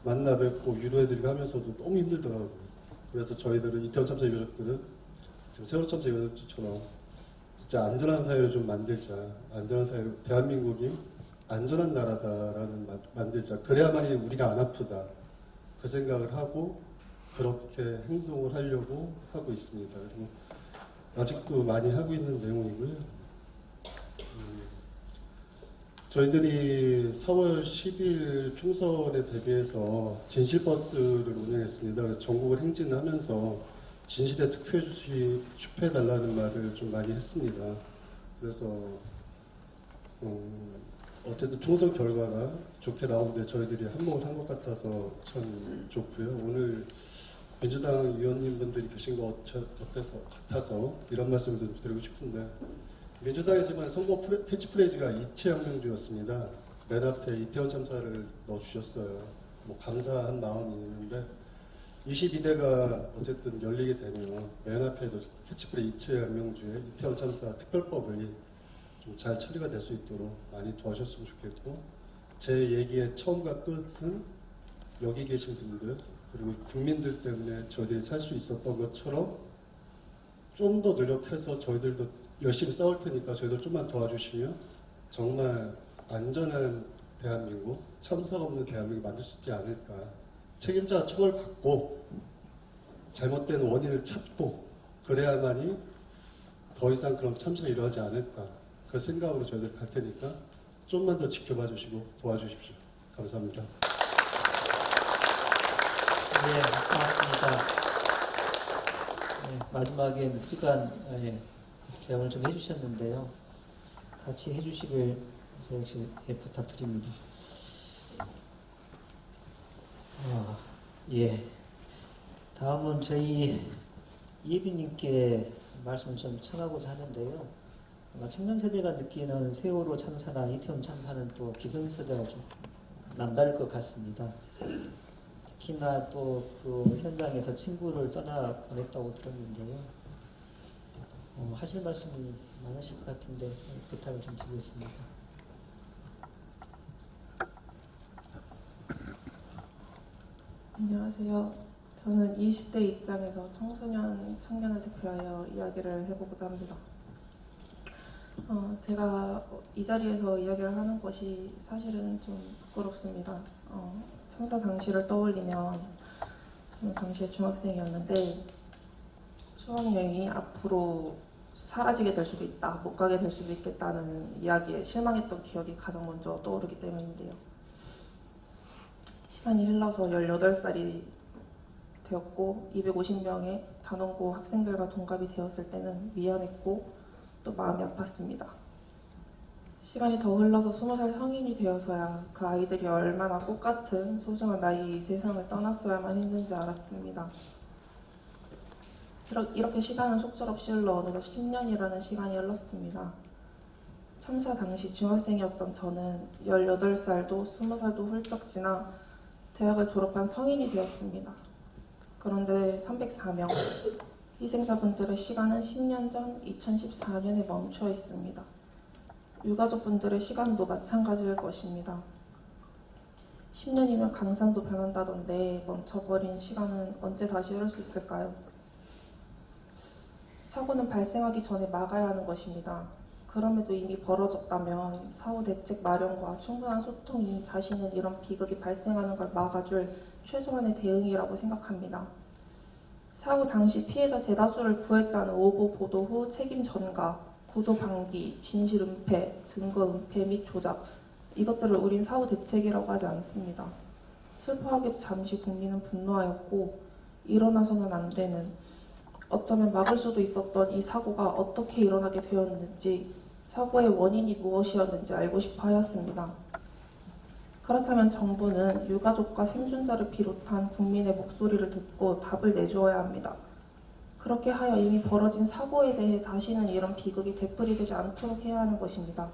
H: 만나 뵙고 위로해드리고 하면서도 너무 힘들더라고요. 그래서 저희들은 이태원 참사 유가족들은 지금 세월호 참사 유가족처럼 진짜 안전한 사회를 좀 만들자. 안전한 사회로, 대한민국이 안전한 나라다라는 만들자. 그래야만이 우리가 안 아프다. 그 생각을 하고 그렇게 행동을 하려고 하고 있습니다. 그리고 아직도 많이 하고 있는 내용이고요. 저희들이 4월 10일 총선에 대비해서 진실버스를 운영했습니다. 그래서 전국을 행진하면서 진실에 투표해달라는 말을 좀 많이 했습니다. 그래서 어쨌든 총선 결과가 좋게 나오는데 저희들이 한몫을 한 것 같아서 참 좋고요. 오늘 민주당 의원님분들이 계신 것 같아서 이런 말씀을 좀 드리고 싶은데, 민주당에서 이번에 선거 캐치프레이즈가 이체혁명주였습니다. 맨 앞에 이태원 참사를 넣어주셨어요. 뭐 감사한 마음이 있는데 22대가 어쨌든 열리게 되면 맨 앞에도 캐치프레이즈 이체혁명주의 이태원 참사 특별법을 좀 잘 처리가 될 수 있도록 많이 도와주셨으면 좋겠고, 제 얘기의 처음과 끝은 여기 계신 분들 그리고 국민들 때문에 저희들이 살 수 있었던 것처럼 좀 더 노력해서 저희들도 열심히 싸울 테니까 저희들 좀만 도와주시면 정말 안전한 대한민국, 참사가 없는 대한민국 만들 수 있지 않을까. 책임자 처벌받고 잘못된 원인을 찾고 그래야만이 더 이상 그런 참사가 일어나지 않을까. 그 생각으로 저희들 갈 테니까 좀만 더 지켜봐 주시고 도와주십시오. 감사합니다.
B: 네, 고맙습니다. 네, 마지막에 묵직한 제안을 좀 해주셨는데요. 같이 해주시길 역시 부탁드립니다. 다음은 저희 이예빈님께 말씀을 좀 청하고자 하는데요. 아마 청년 세대가 느끼는 세월호 참사나 이태원 참사는 또 기성세대가 좀 남다를 것 같습니다. 특히나 또 그 현장에서 친구를 떠나 보냈다고 들었는데요. 하실 말씀이 많으실 것 같은데 부탁을 좀 드리겠습니다.
I: 안녕하세요. 저는 20대 입장에서 청년을 대표하여 이야기를 해보고자 합니다. 제가 이 자리에서 이야기를 하는 것이 사실은 좀 부끄럽습니다. 참사 당시를 떠올리면 저는 당시에 중학생이었는데 수학여행이 앞으로 사라지게 될 수도 있다, 못 가게 될 수도 있겠다는 이야기에 실망했던 기억이 가장 먼저 떠오르기 때문인데요. 시간이 흘러서 18살이 되었고 250명의 단원고 학생들과 동갑이 되었을 때는 미안했고 또 마음이 아팠습니다. 시간이 더 흘러서 20살 성인이 되어서야 그 아이들이 얼마나 꽃같은 소중한 나이에 이 세상을 떠났어야만 했는지 알았습니다. 이렇게 시간은 속절없이 흘러 어느덧 10년이라는 시간이 흘렀습니다. 참사 당시 중학생이었던 저는 18살도 20살도 훌쩍 지나 대학을 졸업한 성인이 되었습니다. 그런데 304명 희생자분들의 시간은 10년 전 2014년에 멈춰 있습니다. 유가족분들의 시간도 마찬가지일 것입니다. 10년이면 강산도 변한다던데 멈춰버린 시간은 언제 다시 흐를 수 있을까요? 사고는 발생하기 전에 막아야 하는 것입니다. 그럼에도 이미 벌어졌다면 사후 대책 마련과 충분한 소통이 다시는 이런 비극이 발생하는 걸 막아줄 최소한의 대응이라고 생각합니다. 사고 당시 피해자 대다수를 구했다는 오보 보도 후 책임 전가, 구조 방기, 진실 은폐, 증거 은폐 및 조작, 이것들을 우린 사후 대책이라고 하지 않습니다. 슬퍼하게도 잠시 국민은 분노하였고 일어나서는 안 되는, 어쩌면 막을 수도 있었던 이 사고가 어떻게 일어나게 되었는지, 사고의 원인이 무엇이었는지 알고 싶어 하였습니다. 그렇다면 정부는 유가족과 생존자를 비롯한 국민의 목소리를 듣고 답을 내주어야 합니다. 그렇게 하여 이미 벌어진 사고에 대해 다시는 이런 비극이 되풀이되지 않도록 해야 하는 것입니다.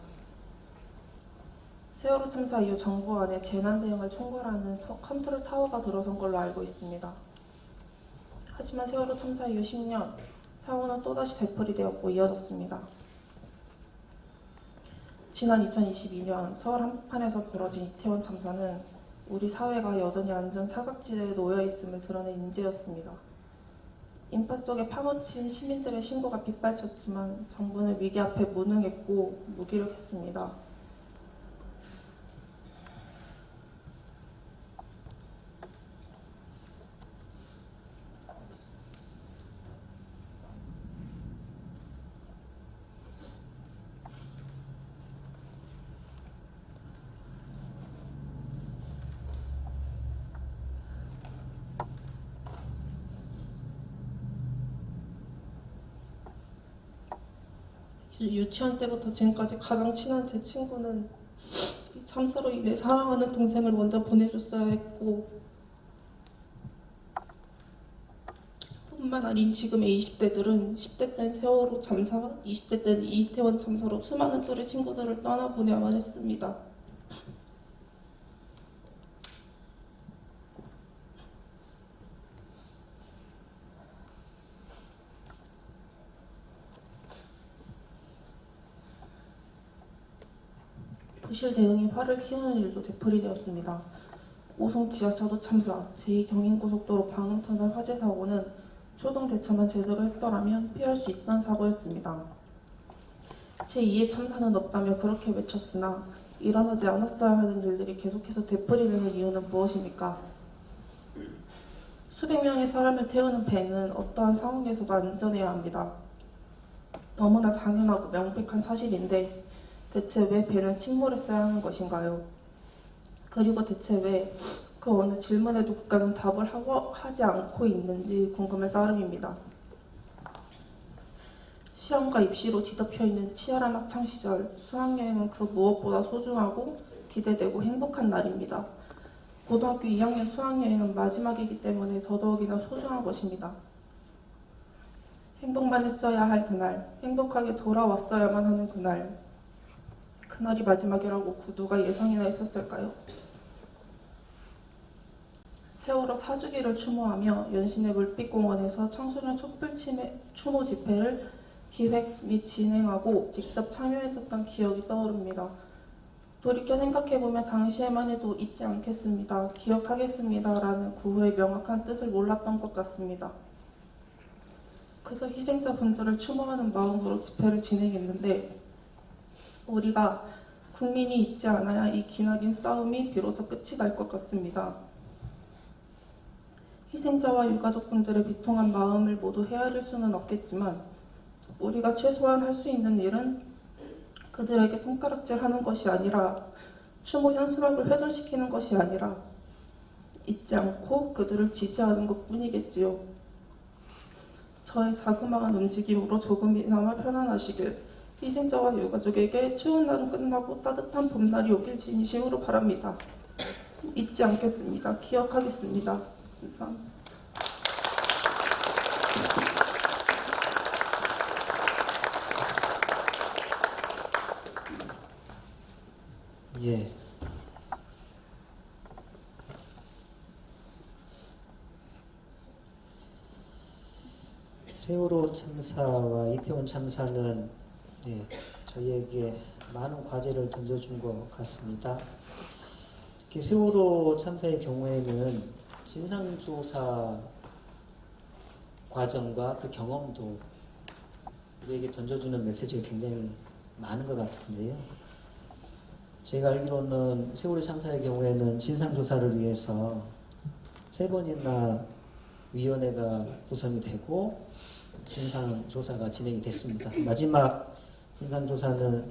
I: 세월호 참사 이후 정부 안에 재난 대응을 총괄하는 컨트롤 타워가 들어선 걸로 알고 있습니다. 하지만 세월호 참사 이후 10년, 사고는 또다시 되풀이되었고 이어졌습니다. 지난 2022년 서울 한복판에서 벌어진 이태원 참사는 우리 사회가 여전히 안전 사각지대에 놓여 있음을 드러낸 인재였습니다. 인파 속에 파묻힌 시민들의 신고가 빗발쳤지만 정부는 위기 앞에 무능했고 무기력했습니다. 유치원 때부터 지금까지 가장 친한 제 친구는 이 참사로 인해 사랑하는 동생을 먼저 보내줬어야 했고, 뿐만 아닌 지금의 20대들은 10대 땐 세월호 참사, 20대 땐 이태원 참사로 수많은 또래 친구들을 떠나보내야만 했습니다. 부실 대응이 화를 키우는 일도 되풀이되었습니다. 오송 지하차도 참사, 제2경인고속도로 방음터널 화재 사고는 초동 대처만 제대로 했더라면 피할 수 있던 사고였습니다. 제2의 참사는 없다며 그렇게 외쳤으나 일어나지 않았어야 하는 일들이 계속해서 되풀이되는 이유는 무엇입니까? 수백 명의 사람을 태우는 배는 어떠한 상황에서도 안전해야 합니다. 너무나 당연하고 명백한 사실인데 대체 왜 배는 침몰했어야 하는 것인가요? 그리고 대체 왜 그 어느 질문에도 국가는 답을 하지 않고 있는지 궁금할 따름입니다. 시험과 입시로 뒤덮여 있는 치열한 학창시절, 수학여행은 그 무엇보다 소중하고 기대되고 행복한 날입니다. 고등학교 2학년 수학여행은 마지막이기 때문에 더더욱이나 소중한 것입니다. 행복만 했어야 할 그날, 행복하게 돌아왔어야만 하는 그날, 그날이 마지막이라고 누가 예상이나 했었을까요? 세월호 사주기를 추모하며 연신내 물빛공원에서 청소년 촛불 추모 집회를 기획 및 진행하고 직접 참여했었던 기억이 떠오릅니다. 돌이켜 생각해보면 당시에만 해도 잊지 않겠습니다, 기억하겠습니다 라는 구호의 명확한 뜻을 몰랐던 것 같습니다. 그저 희생자분들을 추모하는 마음으로 집회를 진행했는데 우리가 국민이 잊지 않아야 이 기나긴 싸움이 비로소 끝이 날 것 같습니다. 희생자와 유가족분들의 비통한 마음을 모두 헤아릴 수는 없겠지만 우리가 최소한 할 수 있는 일은 그들에게 손가락질하는 것이 아니라 추모 현수막을 훼손시키는 것이 아니라 잊지 않고 그들을 지지하는 것뿐이겠지요. 저의 자그마한 움직임으로 조금이나마 편안하시길, 희생자와 유가족에게 추운 날은 끝나고 따뜻한 봄날이 오길 진심으로 바랍니다. 잊지 않겠습니다. 기억하겠습니다. 감사합니다.
B: 예. 세월호 참사와 이태원 참사는 저희에게 많은 과제를 던져준 것 같습니다. 특히 세월호 참사의 경우에는 진상조사 과정과 그 경험도 우리에게 던져주는 메시지가 굉장히 많은 것 같은데요. 제가 알기로는 세월호 참사의 경우에는 진상조사를 위해서 3번이나 위원회가 구성이 되고 진상조사가 진행이 됐습니다. 마지막 진상조사는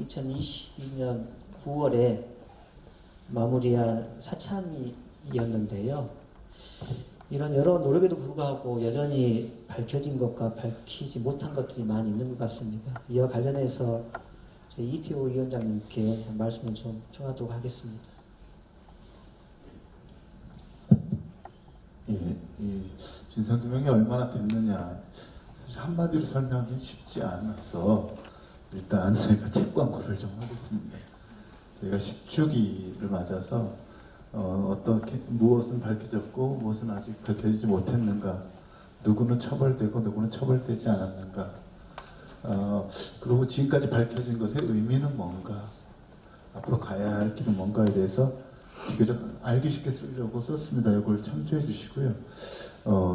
B: 2022년 9월에 마무리한 사참이었는데요. 이런 여러 노력에도 불구하고 여전히 밝혀진 것과 밝히지 못한 것들이 많이 있는 것 같습니다. 이와 관련해서 저희 이태호 위원장님께 말씀을 좀 청하도록 하겠습니다.
J: 예, 이 진상규명이 얼마나 됐느냐, 사실 한마디로 설명하기 쉽지 않아서 일단 저희가 책 광고를 좀 하겠습니다. 저희가 10주기를 맞아서 어떻게 무엇은 밝혀졌고 무엇은 아직 밝혀지지 못했는가, 누구는 처벌되고 누구는 처벌되지 않았는가, 그리고 지금까지 밝혀진 것의 의미는 뭔가, 앞으로 가야 할 길은 뭔가에 대해서 비교적 알기 쉽게 쓰려고 썼습니다. 이걸 참조해 주시고요.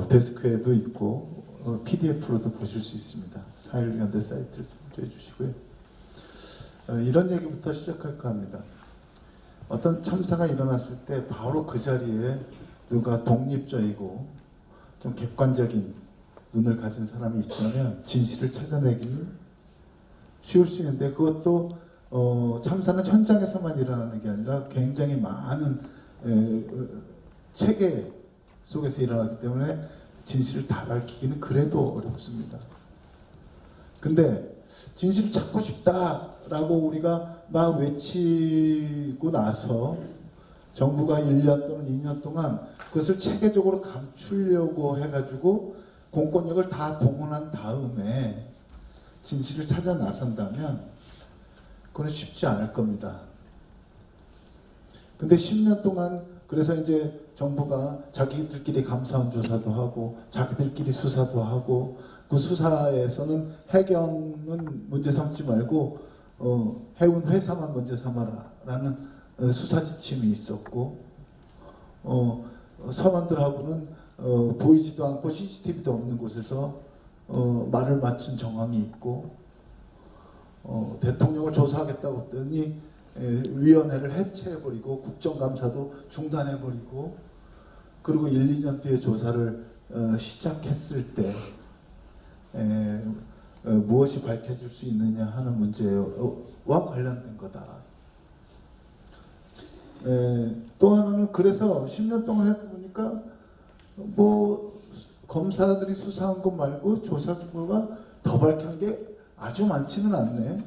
J: 데스크에도 있고 PDF로도 보실 수 있습니다. 4.16연대 사이트를 참조해 주시고요. 이런 얘기부터 시작할까 합니다. 어떤 참사가 일어났을 때 바로 그 자리에 누가 독립적이고 좀 객관적인 눈을 가진 사람이 있다면 진실을 찾아내기는 쉬울 수 있는데, 그것도 참사는 현장에서만 일어나는 게 아니라 굉장히 많은 체계 속에서 일어나기 때문에 진실을 다 밝히기는 그래도 어렵습니다. 근데 진실을 찾고 싶다라고 우리가 막 외치고 나서 정부가 1년 또는 2년 동안 그것을 체계적으로 감추려고 해가지고 공권력을 다 동원한 다음에 진실을 찾아 나선다면 그건 쉽지 않을 겁니다. 근데 10년 동안 그래서 이제 정부가 자기들끼리 감사원 조사도 하고 자기들끼리 수사도 하고, 그 수사에서는 해경은 문제 삼지 말고 해운 회사만 문제 삼아라 라는 수사 지침이 있었고, 선원들하고는 보이지도 않고 CCTV도 없는 곳에서 말을 맞춘 정황이 있고, 대통령을 조사하겠다고 했더니 위원회를 해체해버리고 국정감사도 중단해버리고, 그리고 1, 2년 뒤에 조사를 시작했을 때 무엇이 밝혀질 수 있느냐 하는 문제와 관련된 거다. 또 하나는 그래서 10년 동안 해보니까 뭐 검사들이 수사한 것 말고 조사 결과가 더 밝히는 게 아주 많지는 않네.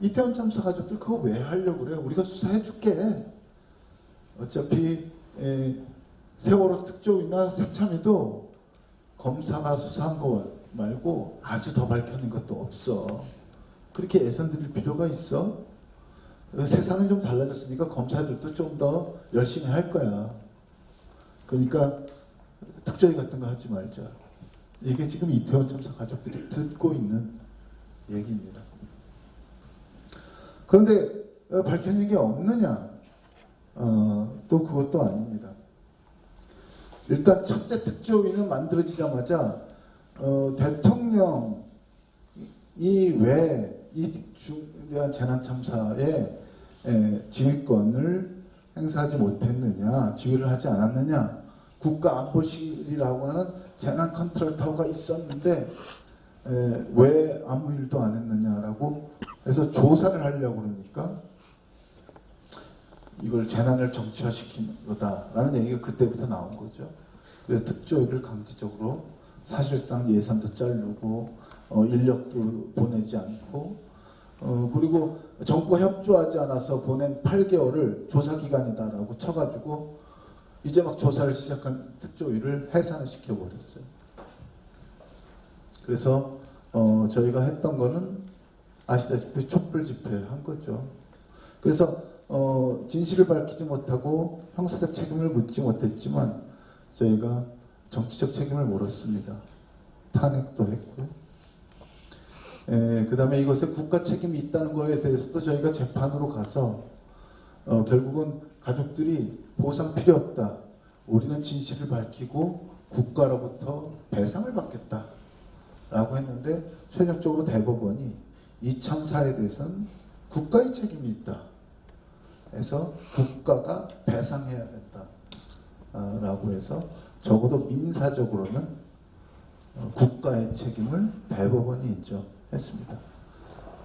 J: 이태원 참사 가족들 그거 왜 하려고 그래? 우리가 수사해 줄게. 어차피 세월호 특조위나 새참위도 검사가 수사한 거 말고 아주 더 밝혀낸 것도 없어. 그렇게 예산 드릴 필요가 있어? 세상은 좀 달라졌으니까 검사들도 좀 더 열심히 할 거야. 그러니까 특조위 같은 거 하지 말자. 이게 지금 이태원 참사 가족들이 듣고 있는 얘기입니다. 그런데 밝혀진 게 없느냐? 또 그것도 아닙니다. 일단 첫째 특조위는 만들어지자마자 대통령이 왜 이 중대한 재난참사에 지휘권을 행사하지 못했느냐, 지휘를 하지 않았느냐, 국가안보실이라고 하는 재난 컨트롤타워가 있었는데 왜 아무 일도 안 했느냐라고 해서 조사를 하려고 그러니까 이걸 재난을 정치화시킨 거다라는 얘기가 그때부터 나온 거죠. 그래서 특조위를 강제적으로 사실상 예산도 자르고 인력도 보내지 않고 그리고 정부가 협조하지 않아서 보낸 8개월을 조사기간이다라고 쳐가지고 이제 막 조사를 시작한 특조위를 해산을 시켜버렸어요. 그래서 저희가 했던 거는 아시다시피 촛불 집회 한 거죠. 그래서 진실을 밝히지 못하고 형사적 책임을 묻지 못했지만 저희가 정치적 책임을 물었습니다. 탄핵도 했고요. 그 다음에 이것에 국가 책임이 있다는 거에 대해서도 저희가 재판으로 가서 결국은 가족들이 보상 필요 없다. 우리는 진실을 밝히고 국가로부터 배상을 받겠다. 라고 했는데 최종적으로 대법원이 이 참사에 대해서는 국가의 책임이 있다. 해서 국가가 배상해야 된다. 라고 해서 적어도 민사적으로는 국가의 책임을 대법원이 인정했습니다.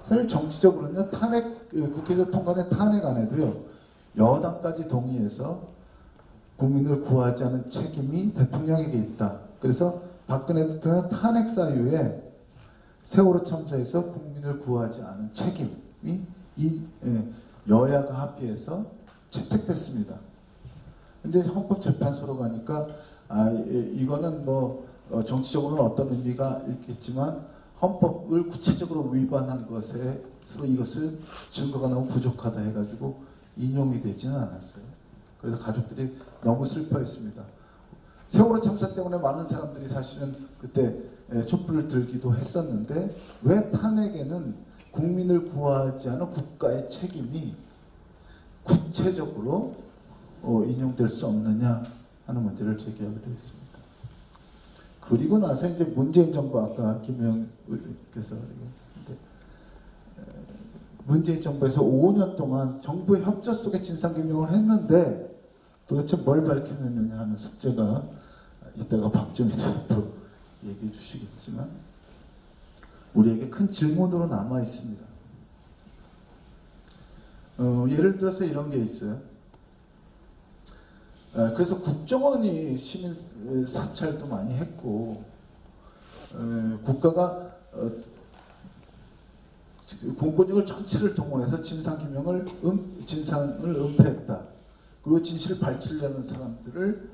J: 사실 정치적으로는요, 국회에서 통과된 탄핵안에도요, 여당까지 동의해서 국민을 구하지 않은 책임이 대통령에게 있다. 그래서 박근혜 대통령 탄핵 사유에 세월호 참사에서 국민을 구하지 않은 책임이 여야가 합의해서 채택됐습니다. 근데 헌법재판소로 가니까 이거는 뭐 정치적으로는 어떤 의미가 있겠지만 헌법을 구체적으로 위반한 것으로 이것을 증거가 너무 부족하다 해가지고 인용이 되지는 않았어요. 그래서 가족들이 너무 슬퍼했습니다. 세월호 참사 때문에 많은 사람들이 사실은 그때 촛불을 들기도 했었는데 왜 탄핵에는 국민을 구하지 않은 국가의 책임이 구체적으로 인용될 수 없느냐 하는 문제를 제기하게 되었습니다. 그리고 나서 이제 문재인 정부, 아까 김영 의원께서 문재인 정부에서 5년 동안 정부의 협조 속에 진상규명을 했는데 도대체 뭘 밝혀냈느냐 하는 숙제가 이따가 박주민 대표 얘기해 주시겠지만 우리에게 큰 질문으로 남아 있습니다. 예를 들어서 이런 게 있어요. 그래서 국정원이 시민 사찰도 많이 했고 국가가 공권력을 전체를 동원해서 진상을 은폐했다. 그리고 진실을 밝히려는 사람들을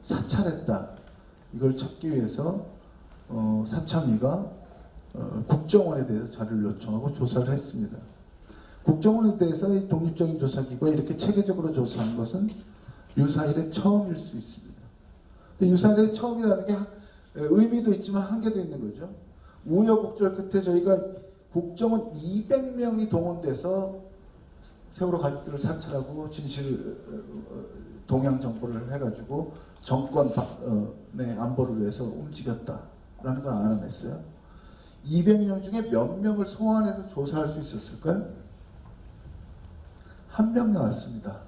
J: 사찰했다. 이걸 찾기 위해서 사참위가 국정원에 대해서 자료를 요청하고 조사를 했습니다. 국정원에 대해서 이 독립적인 조사기구가 이렇게 체계적으로 조사한 것은 유사일에 처음일 수 있습니다. 근데 유사일에 처음이라는 게 의미도 있지만 한계도 있는 거죠. 우여곡절 끝에 저희가 국정원 200명이 동원돼서 세월호 가족들을 사찰하고 진실 동향 정보를 해가지고 정권의 안보를 위해서 움직였다라는 걸 알아냈어요. 200명 중에 몇 명을 소환해서 조사할 수 있었을까요? 한 명 나왔습니다.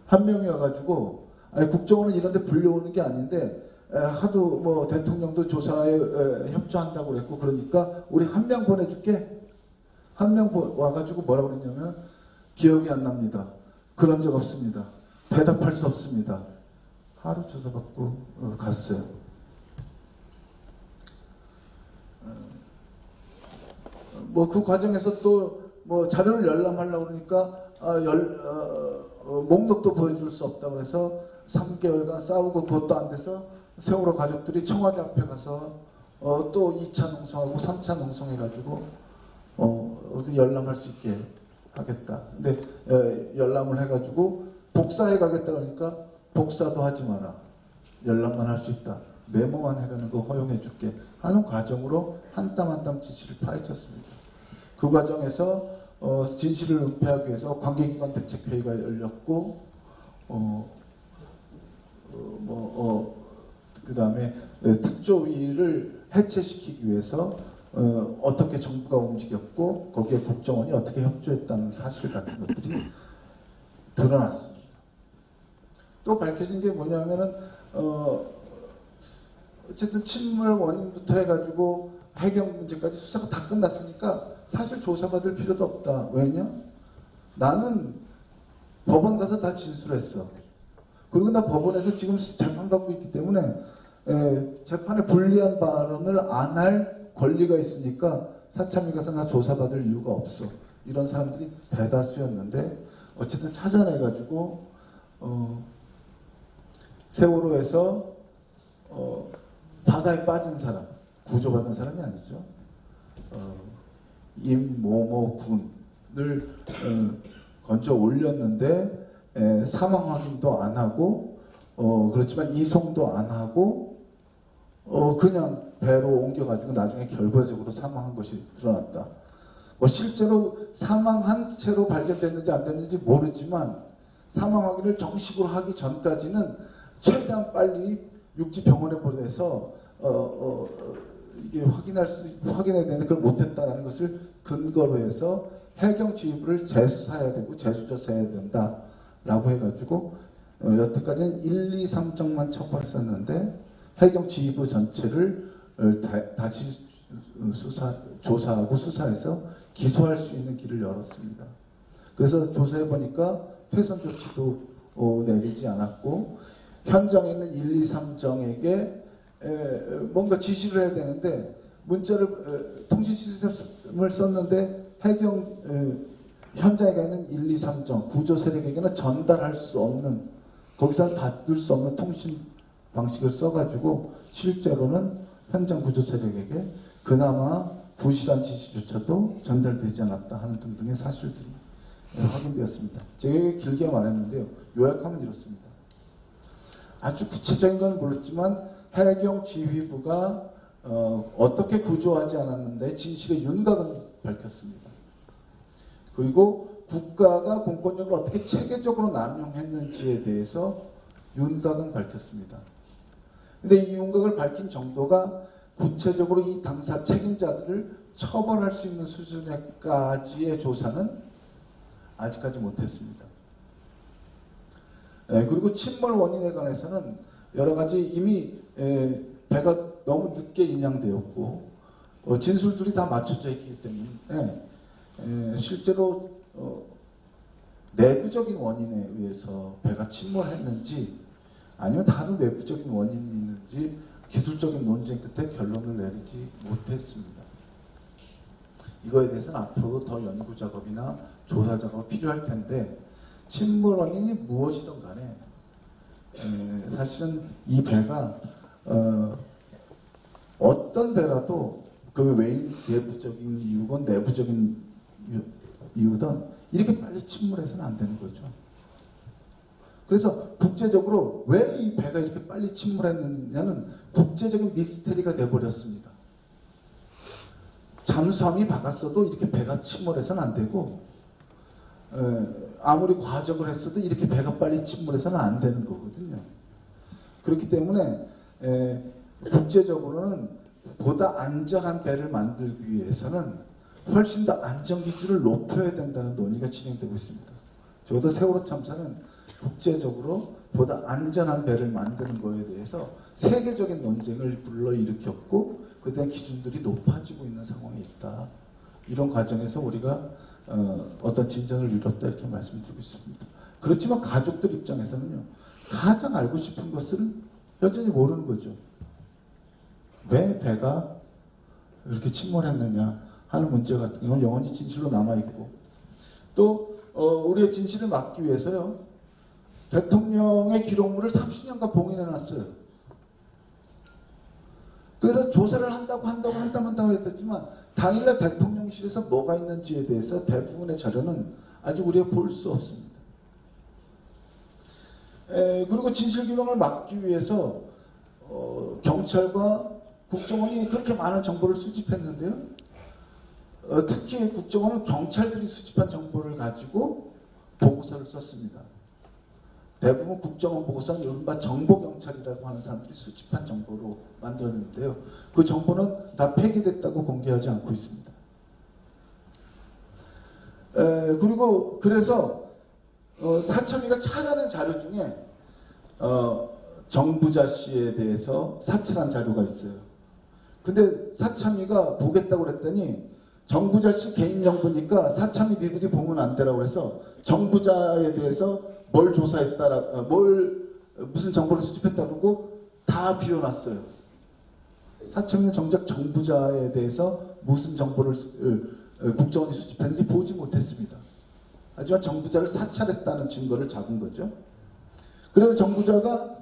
J: 한 명이 와가지고 국정원은 이런 데 불려오는 게 아닌데 하도 뭐 대통령도 조사에 협조한다고 그랬고 그러니까 우리 한 명 보내줄게. 한 명 와가지고 뭐라고 그랬냐면 기억이 안 납니다. 그런 적 없습니다. 대답할 수 없습니다. 하루 조사받고 갔어요. 뭐 그 과정에서 또 뭐 자료를 열람하려고 그러니까 목록도 보여줄 수 없다고 해서 3개월간 싸우고 그것도 안 돼서 세월호 가족들이 청와대 앞에 가서 또 2차 농성하고 3차 농성해가지고 열람할 수 있게 하겠다. 근데 열람을 해가지고 복사해 가겠다 그러니까 복사도 하지 마라. 열람만 할 수 있다. 메모만 해가는 거 허용해 줄게 하는 과정으로 한 땀 한 땀 진실을 파헤쳤습니다. 그 과정에서 진실을 은폐하기 위해서 관계기관 대책회의가 열렸고 그 다음에 특조위를 해체시키기 위해서 어떻게 정부가 움직였고 거기에 국정원이 어떻게 협조했다는 사실 같은 것들이 드러났습니다. 또 밝혀진 게 뭐냐면은 어쨌든 침몰 원인부터 해가지고 해경 문제까지 수사가 다 끝났으니까 사실 조사받을 필요도 없다. 왜냐? 나는 법원 가서 다 진술했어. 그리고 나 법원에서 지금 재판받고 있기 때문에 재판에 불리한 발언을 안 할 권리가 있으니까 사참위 가서 나 조사받을 이유가 없어. 이런 사람들이 대다수였는데 어쨌든 찾아내가지고 세월호에서 바다에 빠진 사람, 구조받은 사람이 아니죠. 임모모 군을 건져 올렸는데 사망 확인도 안 하고 그렇지만 이송도 안 하고 그냥 배로 옮겨가지고 나중에 결과적으로 사망한 것이 드러났다. 뭐 실제로 사망한 채로 발견됐는지 안 됐는지 모르지만 사망 확인을 정식으로 하기 전까지는 최대한 빨리 육지병원에 보내서 이게 확인해야 되는데 그걸 못했다라는 것을 근거로 해서 해경지휘부를 재수사해야 되고 재수조사해야 된다라고 해가지고 여태까지는 1, 2, 3정만 처벌했었는데 해경지휘부 전체를 다시 조사하고 수사해서 기소할 수 있는 길을 열었습니다. 그래서 조사해 보니까 퇴선 조치도 내리지 않았고 현장에 있는 1, 2, 3정에게 뭔가 지시를 해야 되는데 문자를 통신 시스템을 썼는데 해경 현장에 있는 1, 2, 3정 구조 세력에게는 전달할 수 없는 거기서는 닿을 수 없는 통신 방식을 써가지고 실제로는 현장 구조 세력에게 그나마 부실한 지시조차도 전달되지 않았다 하는 등등의 사실들이 확인되었습니다. 제가 길게 말했는데요. 요약하면 이렇습니다. 아주 구체적인 건 몰랐지만 해경지휘부가 어떻게 구조하지 않았는데 진실의 윤곽은 밝혔습니다. 그리고 국가가 공권력을 어떻게 체계적으로 남용했는지에 대해서 윤곽은 밝혔습니다. 근데 이 윤곽을 밝힌 정도가 구체적으로 이 당사 책임자들을 처벌할 수 있는 수준까지의 조사는 아직까지 못했습니다. 그리고 침몰 원인에 관해서는 여러 가지 이미 배가 너무 늦게 인양되었고 진술들이 다 맞춰져 있기 때문에 실제로 내부적인 원인에 의해서 배가 침몰했는지 아니면 다른 외부적인 원인이 있는지 기술적인 논쟁 끝에 결론을 내리지 못했습니다. 이거에 대해서는 앞으로도 더 연구 작업이나 조사 작업이 필요할 텐데 침몰 원인이 무엇이든 간에 사실은 이 배가 어떤 배라도 그 외부적인 이유건 내부적인 이유든 이렇게 빨리 침몰해서는 안 되는 거죠. 그래서 국제적으로 왜 이 배가 이렇게 빨리 침몰했느냐는 국제적인 미스테리가 돼버렸습니다. 잠수함이 박았어도 이렇게 배가 침몰해서는 안 되고 아무리 과적을 했어도 이렇게 배가 빨리 침몰해서는 안 되는 거거든요. 그렇기 때문에 국제적으로는 보다 안전한 배를 만들기 위해서는 훨씬 더 안전 기준을 높여야 된다는 논의가 진행되고 있습니다. 적어도 세월호 참사는 국제적으로 보다 안전한 배를 만드는 거에 대해서 세계적인 논쟁을 불러일으켰고 그에 대한 기준들이 높아지고 있는 상황에 있다. 이런 과정에서 우리가 어떤 진전을 이뤘다 이렇게 말씀드리고 있습니다. 그렇지만 가족들 입장에서는요. 가장 알고 싶은 것을 여전히 모르는 거죠. 왜 배가 이렇게 침몰했느냐 하는 문제 같은 경우는 영원히 진실로 남아있고 또 우리의 진실을 막기 위해서요. 대통령의 기록물을 30년간 봉인해놨어요. 그래서 조사를 한다고 했지만 당일날 대통령실에서 뭐가 있는지에 대해서 대부분의 자료는 아직 우리가 볼 수 없습니다. 그리고 진실규명을 막기 위해서 경찰과 국정원이 그렇게 많은 정보를 수집했는데요. 특히 국정원은 경찰들이 수집한 정보를 가지고 보고서를 썼습니다. 대부분 국정원 보고서는 이른바 정보경찰이라고 하는 사람들이 수집한 정보로 만들었는데요. 그 정보는 다 폐기됐다고 공개하지 않고 있습니다. 그리고 그래서 사참위가 찾아낸 자료 중에 정부자 씨에 대해서 사찰한 자료가 있어요. 근데 사참위가 보겠다고 그랬더니 정부자 씨 개인정보니까 사참위 니들이 보면 안 되라고 해서 정부자에 대해서 뭘 조사했다라, 무슨 정보를 수집했다고 다 비워놨어요. 사참위는 정작 정부자에 대해서 무슨 정보를 국정원이 수집했는지 보지 못했습니다. 하지만 정부자를 사찰했다는 증거를 잡은 거죠. 그래서 정부자가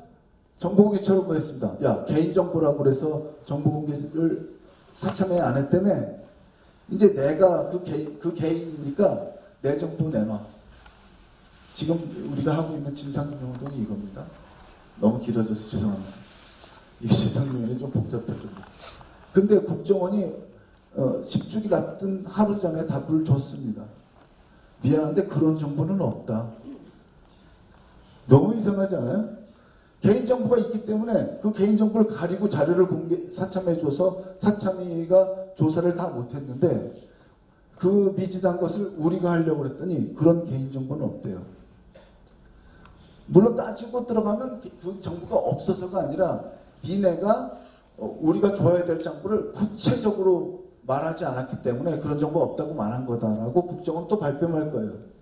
J: 정보공개처럼 뭐 했습니다. 야, 개인정보라고 그래서 정보공개를 사참에 안 했다며? 이제 내가 그 개인이니까 내 정보 내놔. 지금 우리가 하고 있는 진상규명운동이 이겁니다. 너무 길어져서 죄송합니다. 이 진상규명이 좀 복잡해서 그렇습니다. 근데 국정원이 10주기를 앞둔 하루 전에 답을 줬습니다. 미안한데 그런 정보는 없다. 너무 이상하지 않아요? 개인정보가 있기 때문에 그 개인정보를 가리고 자료를 사참해줘서 사참위가 조사를 다 못했는데 그 미진한 것을 우리가 하려고 했더니 그런 개인정보는 없대요. 물론 따지고 들어가면 그 정보가 없어서가 아니라 니네가 우리가 줘야 될 정보를 구체적으로 말하지 않았기 때문에 그런 정보 없다고 말한 거다라고 국정원 또 발뺌할 거예요.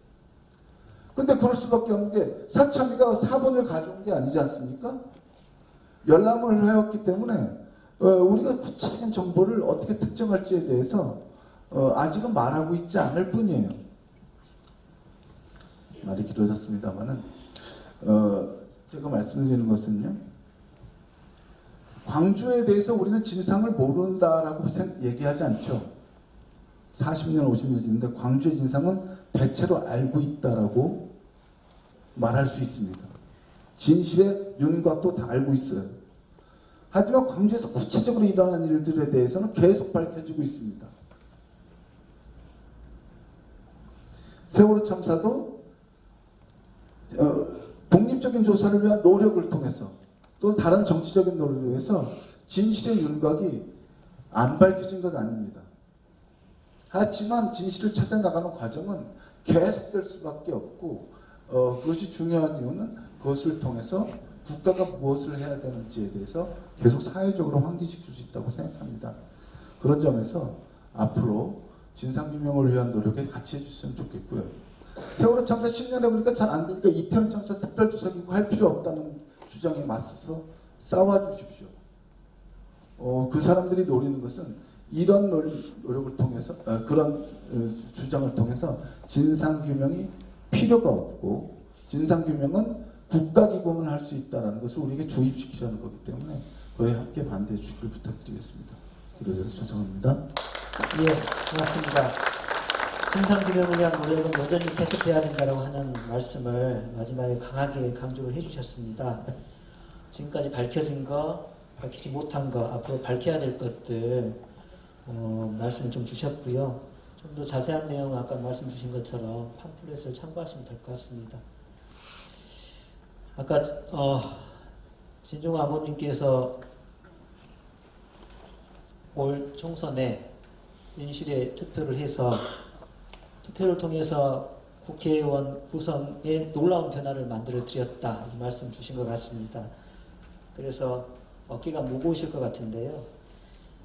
J: 근데 그럴 수밖에 없는 게 사참위가 사본을 가져온 게 아니지 않습니까? 열람을 해왔기 때문에 우리가 구체적인 정보를 어떻게 특정할지에 대해서 아직은 말하고 있지 않을 뿐이에요. 말이 길어졌습니다만은 제가 말씀드리는 것은요. 광주에 대해서 우리는 진상을 모른다라고 얘기하지 않죠. 40년, 50년 됐는데 광주의 진상은 대체로 알고 있다라고 말할 수 있습니다. 진실의 윤곽도 다 알고 있어요. 하지만 광주에서 구체적으로 일어난 일들에 대해서는 계속 밝혀지고 있습니다. 세월호 참사도 독립적인 조사를 위한 노력을 통해서 또 다른 정치적인 노력을 위해서 진실의 윤곽이 안 밝혀진 건 아닙니다. 하지만 진실을 찾아나가는 과정은 계속될 수밖에 없고 그것이 중요한 이유는 그것을 통해서 국가가 무엇을 해야 되는지에 대해서 계속 사회적으로 환기시킬 수 있다고 생각합니다. 그런 점에서 앞으로 진상규명을 위한 노력에 같이 해주셨으면 좋겠고요. 세월호 참사 10년 해보니까 잘 안 되니까 이태원 참사 특별조사기구 할 필요 없다는 주장에 맞서서 싸워주십시오. 그 사람들이 노리는 것은 이런 노력을 통해서 그런 주장을 통해서 진상규명이 필요가 없고 진상규명은 국가기구만 할 수 있다는 것을 우리에게 주입시키려는 거기 때문에 그에 함께 반대해 주기를 부탁드리겠습니다. 그래서 죄송합니다.
B: 예, 고맙습니다. 진상규명을 위한 노력은 여전히 계속해야 된다고 하는 말씀을 마지막에 강하게 강조를 해주셨습니다. 지금까지 밝혀진 거, 밝히지 못한 거, 앞으로 밝혀야 될 것들 말씀을 좀 주셨고요. 좀 더 자세한 내용은 아까 말씀 주신 것처럼 팜플렛을 참고하시면 될 것 같습니다. 아까 진종 아버님께서 올 총선에 윤실에 투표를 해서 투표를 통해서 국회의원 구성에 놀라운 변화를 만들어 드렸다 이 말씀 주신 것 같습니다. 그래서 어깨가 무거우실 것 같은데요.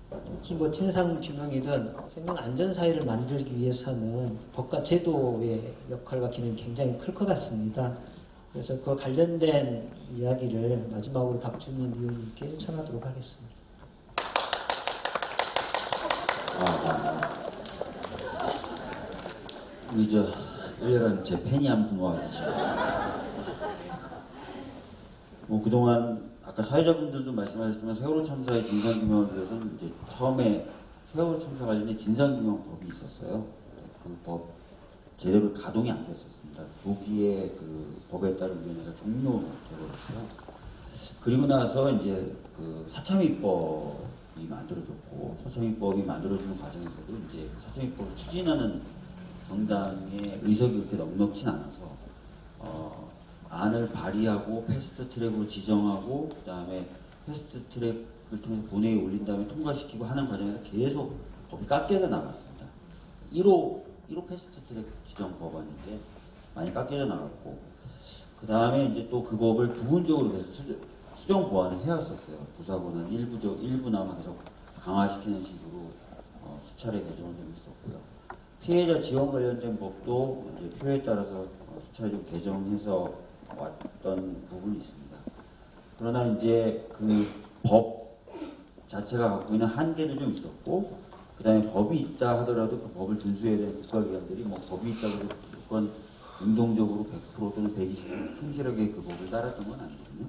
B: 특히 뭐 진상규명이든 생명 안전사회를 만들기 위해서는 법과 제도의 역할과 기능이 굉장히 클 것 같습니다. 그래서 그 관련된 이야기를 마지막으로 박주민 의원님께 전하도록 하겠습니다.
E: 우리 의원님 제 팬이 한 분 와 계시고 뭐 그동안 아까 사회자분들도 말씀하셨지만 세월호 참사의 진상규명을 위해서는 이제 처음에 세월호 참사 관련된 진상규명법이 있었어요. 그 법 제대로 가동이 안 됐었습니다. 조기에 그 법에 따른 위원회가 종료되어버렸어요. 그리고 나서 이제 그 사참위법이 만들어졌고, 사참위법이 만들어지는 과정에서도 이제 그 사참위법을 추진하는 정당의 의석이 그렇게 넉넉진 않아서 안을 발의하고 패스트 트랙으로 지정하고 그다음에 패스트 트랙을 통해서 본회의에 올린 다음에 통과시키고 하는 과정에서 계속 법이 깎여져 나갔습니다. 1호 패스트 트랙 지정 법안인데 많이 깎여져 나갔고, 그 다음에 이제 또 그 법을 부분적으로 계속 수정 보완을 해왔었어요. 부사고는 일부나마 계속 강화시키는 식으로 수차례 개정을 좀 했었고요. 피해자 지원 관련된 법도 이제 필요에 따라서 수차례 좀 개정해서 왔던 부분이 있습니다. 그러나 이제 그 법 자체가 갖고 있는 한계도 좀 있었고, 그 다음에 법이 있다 하더라도 그 법을 준수해야 되는 국가기관들이 뭐 법이 있다고 해서 무조건 능동적으로 100% 또는 120% 충실하게 그 법을 따랐던 건 아니거든요.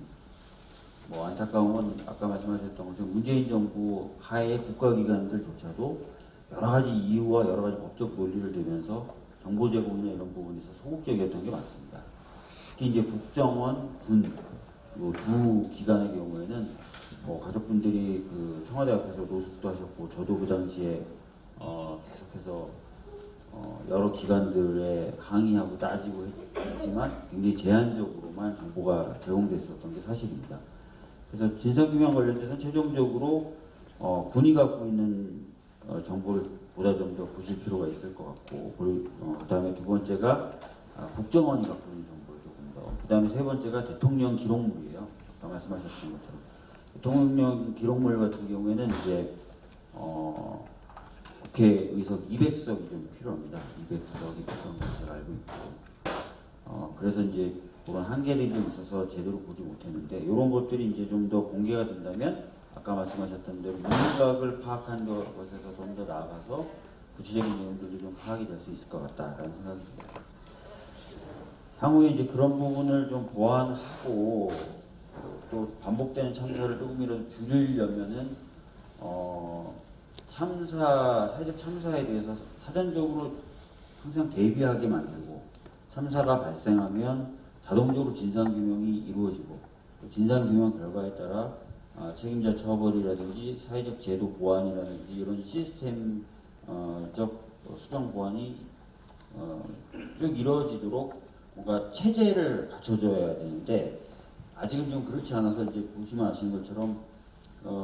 E: 뭐 안타까운 건 아까 말씀하셨던 것처럼 문재인 정부 하에 국가기관들조차도 여러 가지 이유와 여러 가지 법적 논리를 대면서 정보 제공이나 이런 부분에서 소극적이었던 게 맞습니다. 특히 이제 국정원, 군, 이 두 기관의 경우에는 뭐 가족분들이 그 청와대 앞에서 노숙도 하셨고, 저도 그 당시에 계속해서 여러 기관들에 항의하고 따지고 했지만 굉장히 제한적으로만 정보가 제공됐었던 게 사실입니다. 그래서 진상규명 관련돼서는 최종적으로 군이 갖고 있는 정보를 보다 좀 더 보실 필요가 있을 것 같고, 그 다음에 두 번째가 국정원이 갖고 있는 정보를 조금 더, 그 다음에 세 번째가 대통령 기록물이에요. 아까 말씀하셨던 것처럼 대통령 기록물 같은 경우에는 이제 국회 의석 200석이 좀 필요합니다. 200석이 필요한 걸 제가 알고 있고, 그래서 이제 그런 한계들이 좀 있어서 제대로 보지 못했는데, 이런 것들이 이제 좀 더 공개가 된다면 아까 말씀하셨던 대로 윤곽을 파악한 것에서 좀 더 나아가서 구체적인 내용들이 좀 파악이 될 수 있을 것 같다라는 생각이 듭니다. 향후에 이제 그런 부분을 좀 보완하고 또 반복되는 참사를 조금이라도 줄이려면은 사회적 참사에 대해서 사전적으로 항상 대비하게 만들고, 참사가 발생하면 자동적으로 진상규명이 이루어지고, 진상규명 결과에 따라 책임자 처벌이라든지 사회적 제도 보완이라든지 이런 시스템적 수정 보완이 쭉 이루어지도록 뭔가 체제를 갖춰줘야 되는데, 아직은 좀 그렇지 않아서 이제 보시면 아시는 것처럼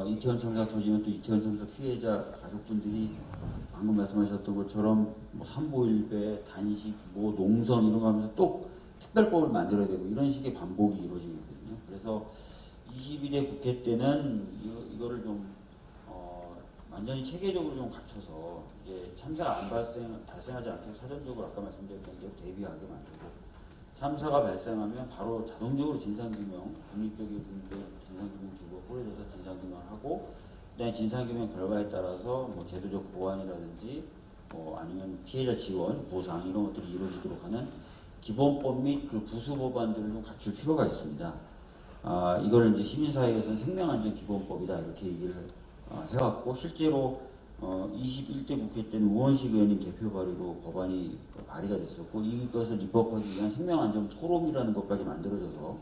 E: 이태원 참사 터지면 또 이태원 참사 피해자 가족분들이 방금 말씀하셨던 것처럼 뭐 삼보일배, 단식, 뭐 농성 이런 거 하면서 또 특별법을 만들어야 되고 이런 식의 반복이 이루어지고 있거든요. 그래서 22대 국회 때는 이거를 좀 완전히 체계적으로 좀 갖춰서 이제 참사가 발생하지 않도록 사전적으로 아까 말씀드렸던 대로 대비하게 만들고, 참사가 발생하면 바로 자동적으로 진상규명, 독립적인 진상규명 기구가 꾸려져서 진상규명을 하고, 그다음에 진상규명 결과에 따라서 뭐 제도적 보완이라든지 뭐 아니면 피해자 지원, 보상 이런 것들이 이루어지도록 하는 기본법 및 그 부수 법안들을 좀 갖출 필요가 있습니다. 이걸 이제 시민사회에서는 생명안전기본법이다 이렇게 얘기를 해왔고, 실제로 21대 국회 때는 우원식 의원님 대표 발의로 법안이 발의가 됐었고, 이것을 입법하기 위한 생명안전 포럼이라는 것까지 만들어져서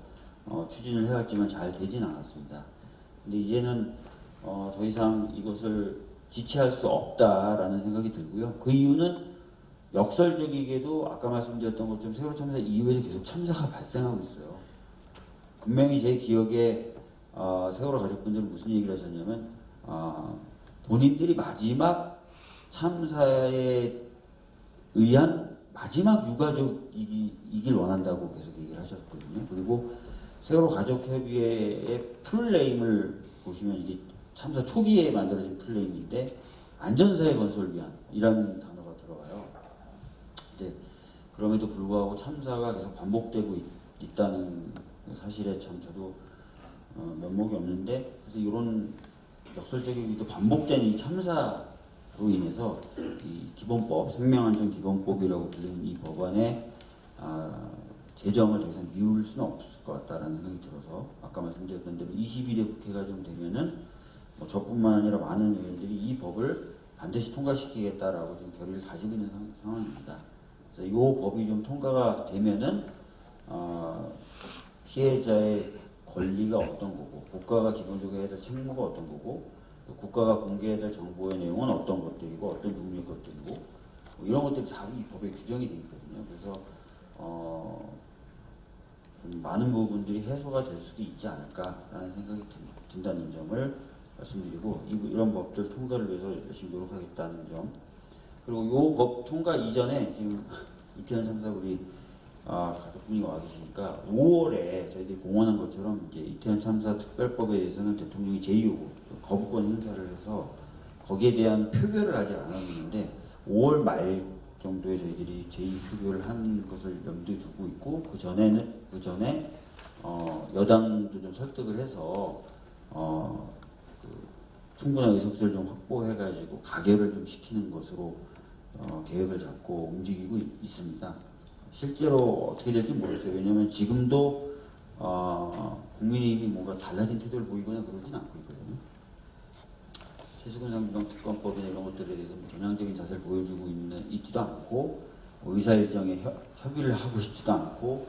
E: 추진을 해왔지만 잘 되진 않았습니다. 근데 이제는 더 이상 이것을 지체할 수 없다라는 생각이 들고요. 그 이유는 역설적이게도 아까 말씀드렸던 것처럼 세월호 참사 이후에도 계속 참사가 발생하고 있어요. 분명히 제 기억에 세월호 가족분들은 무슨 얘기를 하셨냐면 본인들이 마지막 참사에 의한 마지막 유가족이길 원한다고 계속 얘기를 하셨거든요. 그리고 세월호 가족협의회의 풀네임을 보시면 이게 참사 초기에 만들어진 풀네임인데 안전사회 건설 위한이라는 단어가 들어가요. 근데 그럼에도 불구하고 참사가 계속 반복되고 있다는 사실에 참 저도 면목이 없는데, 그래서 이런 역설적이기도 반복되는 이 참사로 인해서 이 기본법, 생명안전기본법이라고 불리는 이 법안의 제정을 더 이상 미룰 수는 없을 것 같다라는 생각이 들어서 아까 말씀드렸던 대로 22대 국회가 좀 되면은 뭐 저뿐만 아니라 많은 의원들이 이 법을 반드시 통과시키겠다라고 좀 결의를 가지고 있는 상황입니다. 그래서 이 법이 좀 통과가 되면은 피해자의 권리가 어떤 거고 국가가 기본적으로 해야 될 책무가 어떤 거고 또 국가가 공개해야 될 정보의 내용은 어떤 것들이고 어떤 종류의 것들이고 뭐 이런 것들이 다 이 법에 규정이 되어 있거든요. 그래서 좀 많은 부분들이 해소가 될 수도 있지 않을까라는 생각이 든다는 점을 말씀드리고 이런 법들 통과를 위해서 열심히 노력하겠다는 점. 그리고 이 법 통과 이전에 지금 이태원 참사 우리 가족분이 와 계시니까 5월에 저희들이 공언한 것처럼 이제 이태원 참사 특별법에 대해서는 대통령이 제2요구 거부권 행사를 해서 거기에 대한 표결을 아직 안 하고 있는데 5월 말 정도에 저희들이 제2표결을 한 것을 염두에 두고 있고 그 전에 여당도 좀 설득을 해서 충분한 의석수를 좀 확보해가지고 가결을 좀 시키는 것으로 계획을 잡고 움직이고 있습니다. 실제로 어떻게 될지 모르겠어요. 왜냐하면 지금도 국민의힘이 뭔가 달라진 태도를 보이거나 그러진 않고 있거든요. 최수근 상병 특검법이나 이런 것들에 대해서 전향적인 자세를 보여주고 있지도 않고 의사 일정에 협의를 하고 싶지도 않고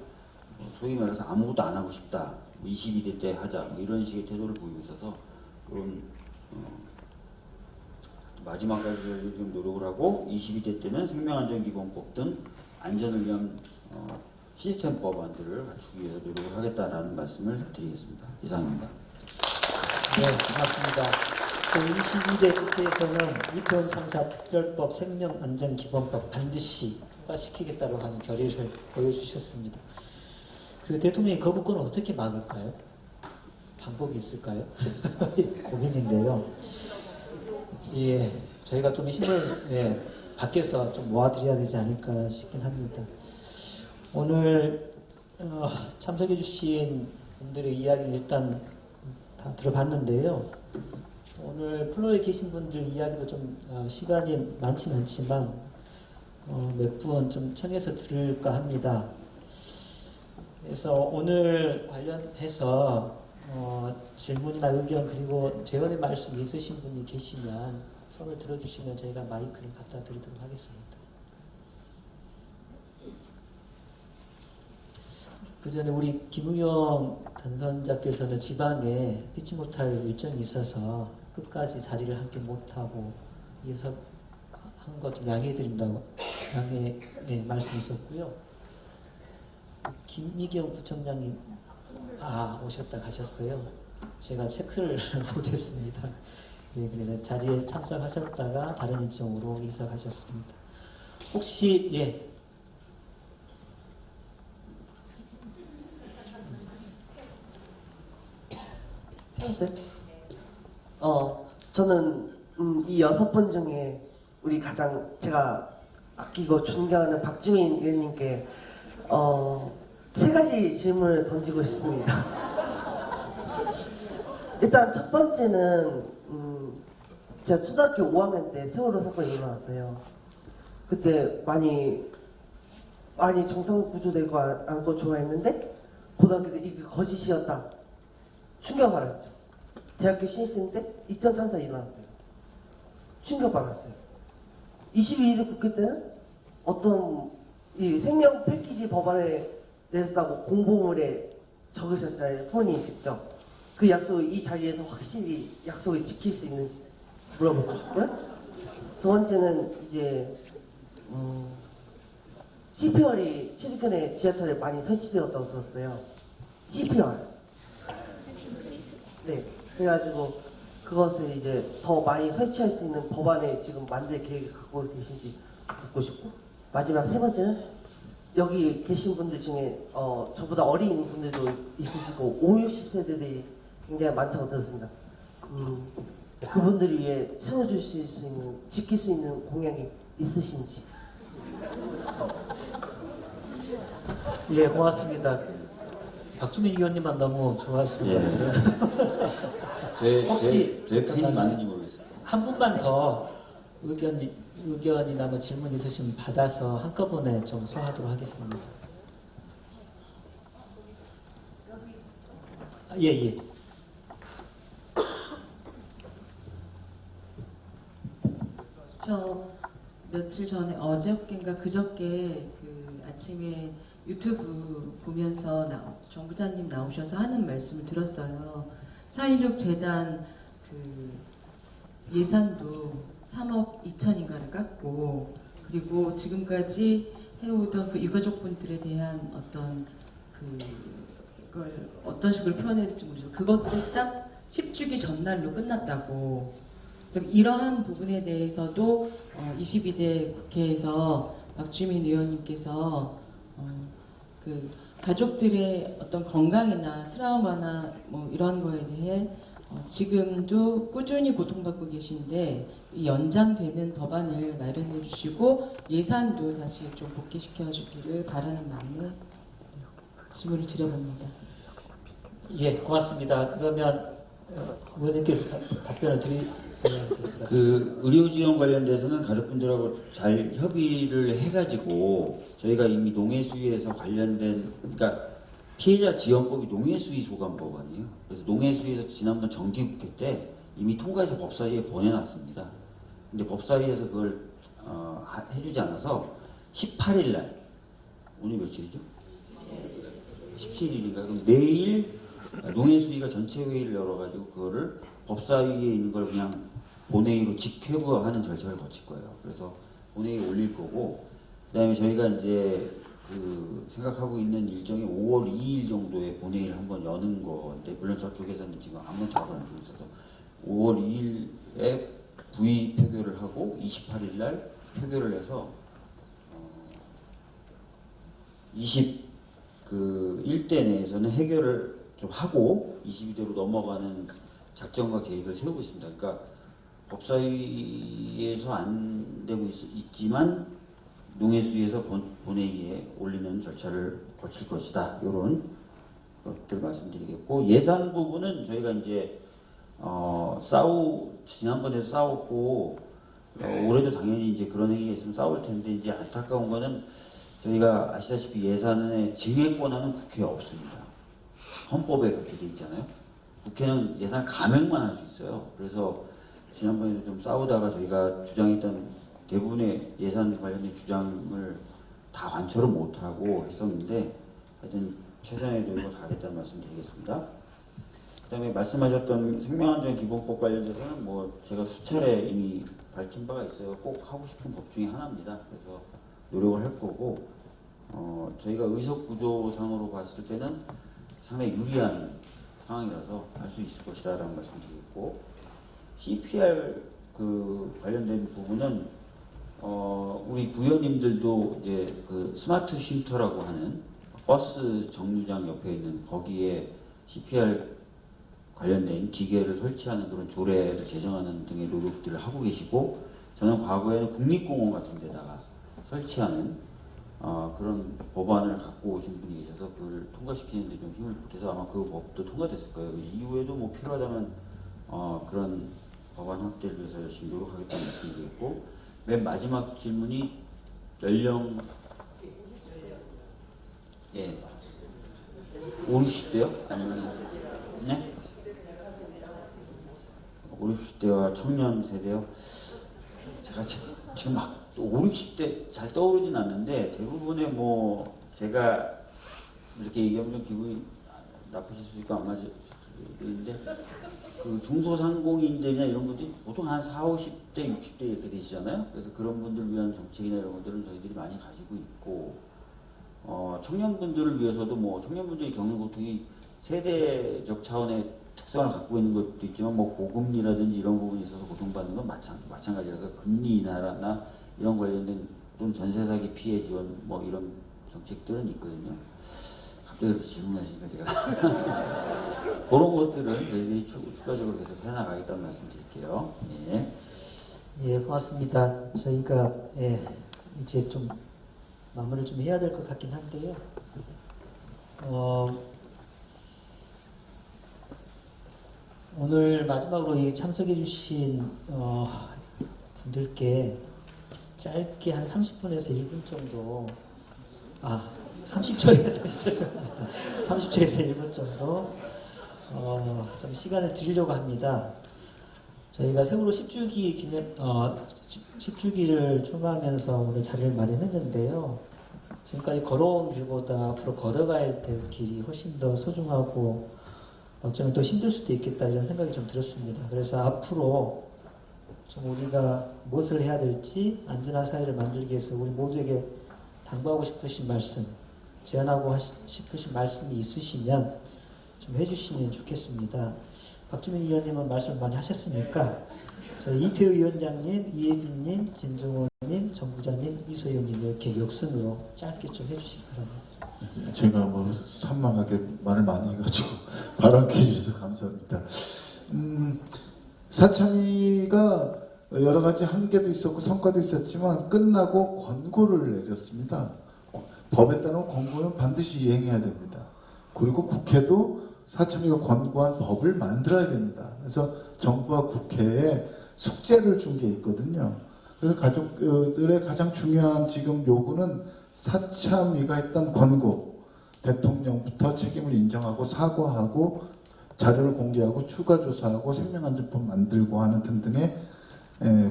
E: 소위 말해서 아무것도 안 하고 싶다. 22대 때 하자. 이런 식의 태도를 보이고 있어서 그런 마지막까지 좀 노력을 하고 22대 때는 생명안전기본법 등 안전을 위한 시스템 법안들을 갖추기 위해서 노력을 하겠다라는 말씀을 드리겠습니다. 이상입니다.
B: 네, 고맙습니다. 22대 국회에서는 이태원 참사 특별법 생명안전기본법 반드시 통과시키겠다고 하는 결의를 보여주셨습니다. 그 대통령의 거부권을 어떻게 막을까요? 방법이 있을까요? 고민인데요. 예, 저희가 좀 힘을 밖에서 좀 모아드려야 되지 않을까 싶긴 합니다. 오늘 참석해 주신 분들의 이야기를 일단 다 들어봤는데요. 오늘 플로어에 계신 분들 이야기도 좀 시간이 많지는 않지만 몇 분 좀 청해서 들을까 합니다. 그래서 오늘 관련해서 질문이나 의견 그리고 제언의 말씀 있으신 분이 계시면 손을 들어주시면 저희가 마이크를 갖다 드리도록 하겠습니다. 그 전에 우리 김우영 당선자께서는 지방에 피치 못할 일정이 있어서 끝까지 자리를 함께 못하고 이석한 것 좀 양해해드린다고 말씀이 있었고요. 김미경 부총장님 오셨다 가셨어요. 제가 체크를 못했습니다. 예, 그래서 자리에 참석하셨다가 다른 일정으로 이석하셨습니다. 혹시
K: 저는 이 6분 중에 우리 가장 제가 아끼고 존경하는 박주민 의원님께 3가지 질문을 던지고 싶습니다. 일단 첫 번째는 제가 초등학교 5학년 때 세월호 사건이 일어났어요. 그때 많이 정상 구조되고 않고 좋아했는데 고등학교 때 이게 거짓이었다. 충격받았죠. 대학교 신입생 때 이천 참사 일어났어요. 충격받았어요. 22대 국회 때는 어떤 이 생명 패키지 법안에 내었다고 공보물에 적으셨잖아요. 본인이 직접. 그 약속을 이 자리에서 확실히 약속을 지킬 수 있는지 물어보고 싶고요. 두 번째는 이제 CPR이 최근에 지하철에 많이 설치되었다고 들었어요. CPR. 네. 그래가지고 그것을 이제 더 많이 설치할 수 있는 법안에 지금 만들 계획을 갖고 계신지 묻고 싶고, 마지막 3번째는 여기 계신 분들 중에 저보다 어린 분들도 있으시고 5, 60세대들이 굉장히 많다고 들었습니다. 그분들을 위해 세워주실 수 있는, 지킬 수 있는 공약이 있으신지.
B: 예, 고맙습니다. 박주민 의원님만 너무 좋아하시는 것 같아요. 혹시
E: 제 팬이 많은지 모르겠어요.
B: 한 분만 더 의견이나 뭐 질문 있으시면 받아서 한꺼번에 좀 소화하도록 하겠습니다. 예, 예.
L: 저 며칠 전에 어저께인가 그저께 그 아침에 유튜브 보면서 정부장님 나오셔서 하는 말씀을 들었어요. 4.16 재단 그 예산도 3억 2천인가를 깎고, 그리고 지금까지 해오던 그 유가족분들에 대한 어떤 그걸 어떤 식으로 표현해야 될지 모르죠. 그것도 딱 10주기 전날로 끝났다고. 그래서 이러한 부분에 대해서도 22대 국회에서 박주민 의원님께서 그 가족들의 어떤 건강이나 트라우마나 뭐 이런 거에 대해 지금도 꾸준히 고통받고 계신데 이 연장되는 법안을 마련해 주시고 예산도 다시 좀 복귀시켜 주기를 바라는 마음에 질문을 드려봅니다.
B: 예, 고맙습니다. 그러면 의원님께서 답변을
E: 그 의료 지원 관련돼서는 가족분들하고 잘 협의를 해가지고 저희가 이미 농해수위에서 관련된, 그러니까 피해자 지원법이 농해수위 소관법안이에요. 그래서 농해수위에서 지난번 정기국회 때 이미 통과해서 법사위에 보내놨습니다. 근데 법사위에서 그걸 해주지 않아서 18일 날, 오늘 며칠이죠? 17일인가? 그럼 내일 농해수위가 전체 회의를 열어가지고 그거를 법사위에 있는 걸 그냥 본회의로 직회부하는 절차를 거칠 거예요. 그래서 본회의에 올릴 거고, 그다음에 저희가 이제 그 생각하고 있는 일정이 5월 2일 정도에 본회의를 한번 여는 건데, 물론 저쪽에서는 지금 아무 답을 안 주고 있어서 5월 2일에 부의 표결을 하고 28일 날 표결을 해서 21대 내에서는 해결을 좀 하고 22대로 넘어가는 작전과 계획을 세우고 있습니다. 그러니까 법사위에서 안 되고 있지만 농해수위에서 본회의에 올리는 절차를 거칠 것이다. 이런 것들 말씀드리겠고, 예산 부분은 저희가 이제 지난번에도 싸웠고 올해도 당연히 이제 그런 얘기가 있으면 싸울 텐데, 이제 안타까운 거는 저희가 아시다시피 예산의 증액 권한은 국회에 없습니다. 헌법에 그렇게 돼 있잖아요. 국회는 예산 감액만 할 수 있어요. 그래서 지난번에도 좀 싸우다가 저희가 주장했던 대부분의 예산 관련된 주장을 다 관철을 못하고 했었는데, 하여튼 최선의 노력을 다하겠다는 말씀 드리겠습니다. 그 다음에 말씀하셨던 생명안전기본법 관련돼서는 뭐 제가 수차례 이미 밝힌 바가 있어요. 꼭 하고 싶은 법 중에 하나입니다. 그래서 노력을 할 거고, 저희가 의석구조상으로 봤을 때는 상당히 유리한 상황이라서 할 수 있을 것이라는 말씀 드리겠고, CPR 그 관련된 부분은 우리 부위원님들도 이제 그 스마트 쉼터라고 하는 버스 정류장 옆에 있는 거기에 CPR 관련된 기계를 설치하는 그런 조례를 제정하는 등의 노력들을 하고 계시고, 저는 과거에는 국립공원 같은 데다가 설치하는 그런 법안을 갖고 오신 분이 계셔서 그걸 통과시키는데 좀 힘을 보태서 아마 그 법도 통과됐을 거예요. 이후에도 뭐 필요하다면 그런 법안 확대를 위해서 열심히 노력하겠다는 말씀드리겠고, 맨 마지막 질문이 연령, 예, 5, 60대요? 아니면 네? 5, 60대와 청년 세대요? 제가 지금 막 5, 60대 잘 떠오르진 않는데, 대부분의 뭐 제가 이렇게 얘기하면 좀 기분이 나쁘실 수 있고 안 맞을 수도 있는데, 그 중소상공인들이나 이런 분들이 보통 한 4, 50대, 60대 이렇게 되시잖아요. 그래서 그런 분들을 위한 정책이나 이런 것들은 저희들이 많이 가지고 있고, 청년분들을 위해서도 뭐 청년분들이 겪는 고통이 세대적 차원의 특성을 갖고 있는 것도 있지만, 뭐 고금리라든지 이런 부분에 있어서 고통받는 건 마찬가지라서 금리 인하나 이런 관련된 또는 전세 사기 피해 지원 뭐 이런 정책들은 있거든요. 갑자기 이렇게 질문하시니까 제가 그런 것들은 저희들이 추가적으로 계속 해나가겠다는 말씀 드릴게요. 예.
B: 예, 고맙습니다. 저희가 이제 좀 마무리를 좀 해야 될 것 같긴 한데요. 오늘 마지막으로 이 참석해 주신 분들께 짧게 한 30분에서 1분 정도, 30초에서 죄송합니다. 30초에서 1분 정도 좀 시간을 드리려고 합니다. 저희가 세월호 10주기 기념 10주기를 추모하면서 오늘 자리를 마련했는데요. 지금까지 걸어온 길보다 앞으로 걸어가야 될 길이 훨씬 더 소중하고 어쩌면 또 힘들 수도 있겠다 이런 생각이 좀 들었습니다. 그래서 앞으로 좀 우리가 무엇을 해야 될지 안전한 사회를 만들기 위해서 우리 모두에게 당부하고 싶으신 말씀, 제안하고 싶으신 말씀이 있으시면 좀 해주시면 좋겠습니다. 박주민 의원님은 말씀 많이 하셨으니까 저희 이태우 위원장님, 이혜빈님, 진종호님, 정 부장님, 이소 의원님 이렇게 역순으로 짧게 좀 해주시기 바랍니다.
J: 제가 뭐 산만하게 말을 많이 해가지고 발언해 주셔서 감사합니다. 사참위가 여러 가지 한계도 있었고 성과도 있었지만 끝나고 권고를 내렸습니다. 법에 따른 권고는 반드시 이행해야 됩니다. 그리고 국회도 사참위가 권고한 법을 만들어야 됩니다. 그래서 정부와 국회에 숙제를 준 게 있거든요. 그래서 가족들의 가장 중요한 지금 요구는 사참위가 했던 권고, 대통령부터 책임을 인정하고 사과하고 자료를 공개하고 추가 조사하고 생명안전법 만들고 하는 등등의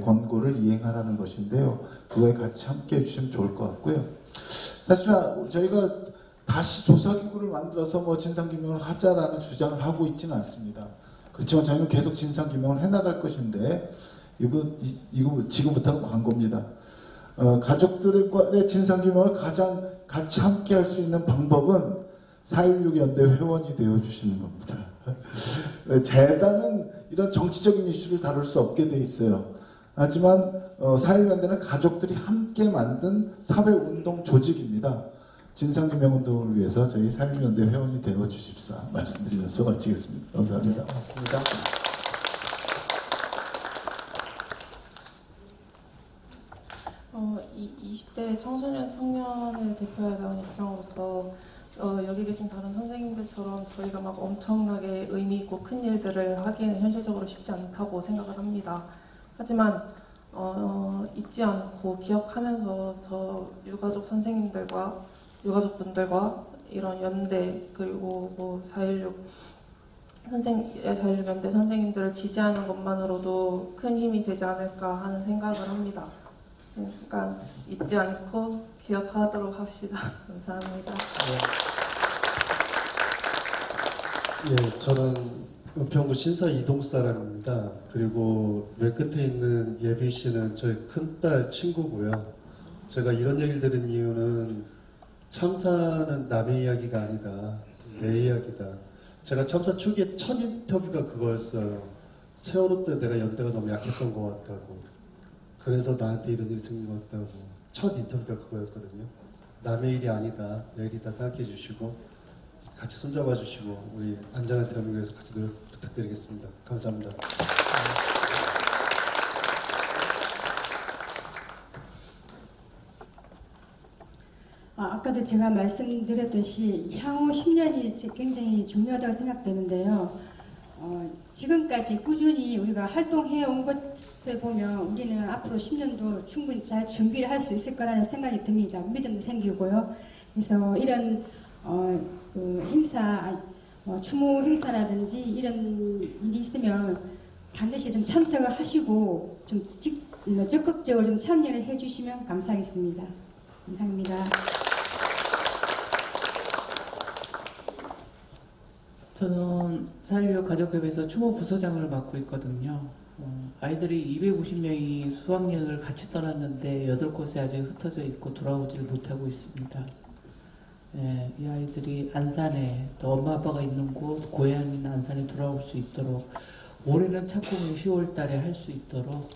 J: 권고를 이행하라는 것인데요. 그거에 같이 함께 해주시면 좋을 것 같고요. 사실 저희가 다시 조사기구를 만들어서 뭐 진상규명을 하자라는 주장을 하고 있지는 않습니다. 그렇지만 저희는 계속 진상규명을 해나갈 것인데 이거 지금부터는 광고입니다. 가족들의 진상규명을 가장 같이 함께 할 수 있는 방법은 4.16 연대 회원이 되어주시는 겁니다. 재단은 이런 정치적인 이슈를 다룰 수 없게 돼 있어요. 하지만 4.16 연대는 가족들이 함께 만든 사회운동 조직입니다. 진상규명운동을 위해서 저희 4.16 연대 회원이 되어주십사 말씀드리면서 마치겠습니다. 감사합니다.
B: 고맙습니다.
I: 이 20대 청소년 청년을 대표해야 하는 입장으로서 여기 계신 다른 선생님들처럼 저희가 막 엄청나게 의미 있고 큰 일들을 하기에는 현실적으로 쉽지 않다고 생각을 합니다. 하지만 잊지 않고 기억하면서 저 유가족 선생님들과 유가족분들과 이런 연대 그리고 뭐 4.16 연대 선생님들을 지지하는 것만으로도 큰 힘이 되지 않을까 하는 생각을 합니다. 그러니까 잊지 않고 기억하도록 합시다. 감사합니다.
H: 예, 저는 은평구 신사 이동 사람입니다. 그리고 맨 끝에 있는 예빈 씨는 저희 큰딸 친구고요. 제가 이런 얘기를 들은 이유는 참사는 남의 이야기가 아니다. 내 이야기다. 제가 참사 초기에 첫 인터뷰가 그거였어요. 세월호 때 내가 연대가 너무 약했던 것 같다고. 그래서 나한테 이런 일이 생긴 것 같다고. 첫 인터뷰가 그거였거든요. 남의 일이 아니다. 내 일이다 생각해 주시고 같이 손잡아 주시고 우리 안전한 대한민국을 위해서 같이 노력 부탁드리겠습니다. 감사합니다.
F: 아까도 제가 말씀드렸듯이 향후 10년이 굉장히 중요하다고 생각되는데요. 지금까지 꾸준히 우리가 활동해 온 것을 보면 우리는 앞으로 10년도 충분히 잘 준비를 할 수 있을 거라는 생각이 듭니다. 믿음도 생기고요. 그래서 이런 그 행사, 추모 행사라든지 이런 일이 있으면 반드시 좀 참석을 하시고 좀 적극적으로 좀 참여를 해주시면 감사하겠습니다. 감사합니다.
G: 저는 4.16 가족협에서 추모 부서장을 맡고 있거든요. 아이들이 250명이 수학여행을 같이 떠났는데 8곳에 아직 흩어져 있고 돌아오지를 못하고 있습니다. 예, 이 아이들이 안산에 또 엄마 아빠가 있는 곳 고향인 안산에 돌아올 수 있도록 올해는 착공을 10월 달에 할 수 있도록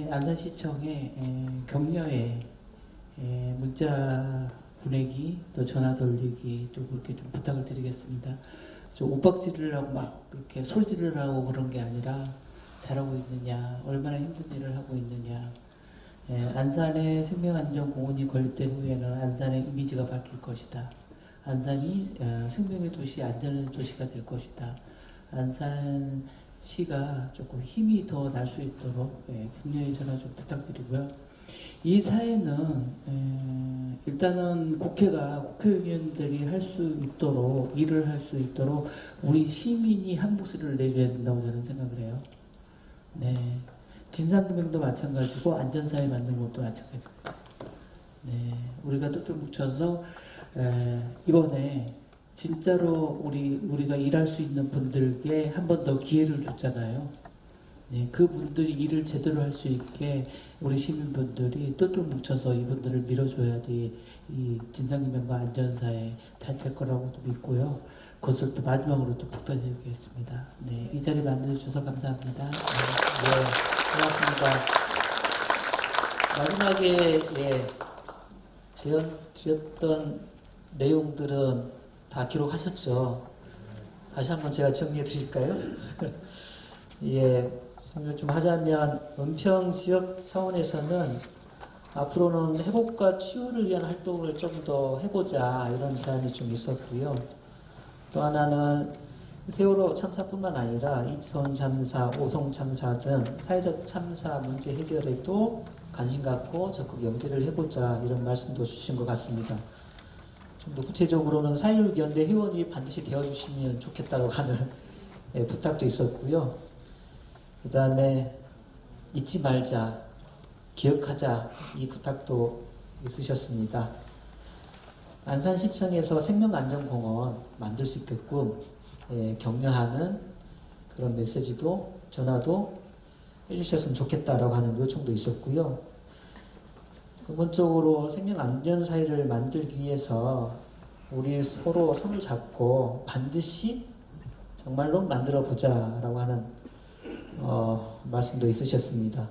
G: 안산시청에 격려에 문자 보내기 또 전화 돌리기 좀 그렇게 좀 부탁을 드리겠습니다. 좀 윽박지를 하고 막 그렇게 소리 지르라고 그런 게 아니라 잘하고 있느냐, 얼마나 힘든 일을 하고 있느냐. 안산의 생명안전공원이 건립된 후에는 안산의 이미지가 바뀔 것이다. 안산이 생명의 도시, 안전의 도시가 될 것이다. 안산시가 조금 힘이 더 날 수 있도록 격려의 전화 좀 부탁드리고요. 이 사회는 일단은 국회의원들이 할 수 있도록 일을 할 수 있도록 우리 시민이 한 목소리를 내줘야 된다고 저는 생각을 해요. 네, 진상규명도 마찬가지고 안전사회 만든 것도 마찬가지입니다. 네, 우리가 똘똘 뭉쳐서 이번에 진짜로 우리가 일할 수 있는 분들께 한 번 더 기회를 줬잖아요. 네, 그분들이 일을 제대로 할 수 있게 우리 시민분들이 똘똘 뭉쳐서 이분들을 밀어줘야지 이 진상규명과 안전사에 잘 될 거라고도 믿고요. 그것을 또 마지막으로 또 부탁드리겠습니다. 네, 이 자리 만들어주셔서 감사합니다.
B: 네, 고맙습니다. 마지막에 제안 드렸던 내용들은 다 기록하셨죠? 다시 한번 제가 정리해 드릴까요? 예, 정리를 좀 하자면 은평 지역 차원에서는 앞으로는 회복과 치유를 위한 활동을 좀 더 해보자 이런 제안이 좀 있었고요. 또 하나는 세월호 참사뿐만 아니라 이천 참사, 오송 참사 등 사회적 참사 문제 해결에도 관심 갖고 적극 연계를 해보자 이런 말씀도 주신 것 같습니다. 좀 더 구체적으로는 4.16 연대 회원이 반드시 되어주시면 좋겠다고 하는 부탁도 있었고요. 그 다음에 잊지 말자, 기억하자 이 부탁도 있으셨습니다. 안산시청에서 생명안전공원 만들 수 있게끔 격려하는 그런 메시지도 전화도 해주셨으면 좋겠다라고 하는 요청도 있었고요. 근본적으로 생명안전사회를 만들기 위해서 우리 서로 손을 잡고 반드시 정말로 만들어보자라고 하는 말씀도 있으셨습니다.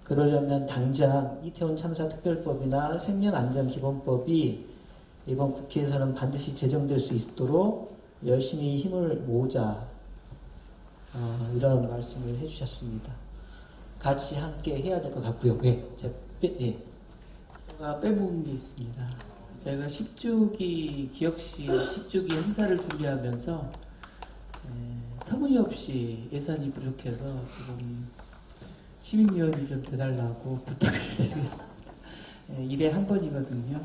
B: 그러려면 당장 이태원 참사특별법이나 생명안전기본법이 이번 국회에서는 반드시 제정될 수 있도록 열심히 힘을 모으자 이런 말씀을 해주셨습니다. 같이 함께 해야 될 것 같고요.
G: 제가 빼먹은 게 있습니다. 제가 10주기 기억시 10주기 행사를 준비하면서 터무니없이 예산이 부족해서 지금 시민위원이 좀 돼달라고 부탁을 드리겠습니다. 1회 한 번이거든요.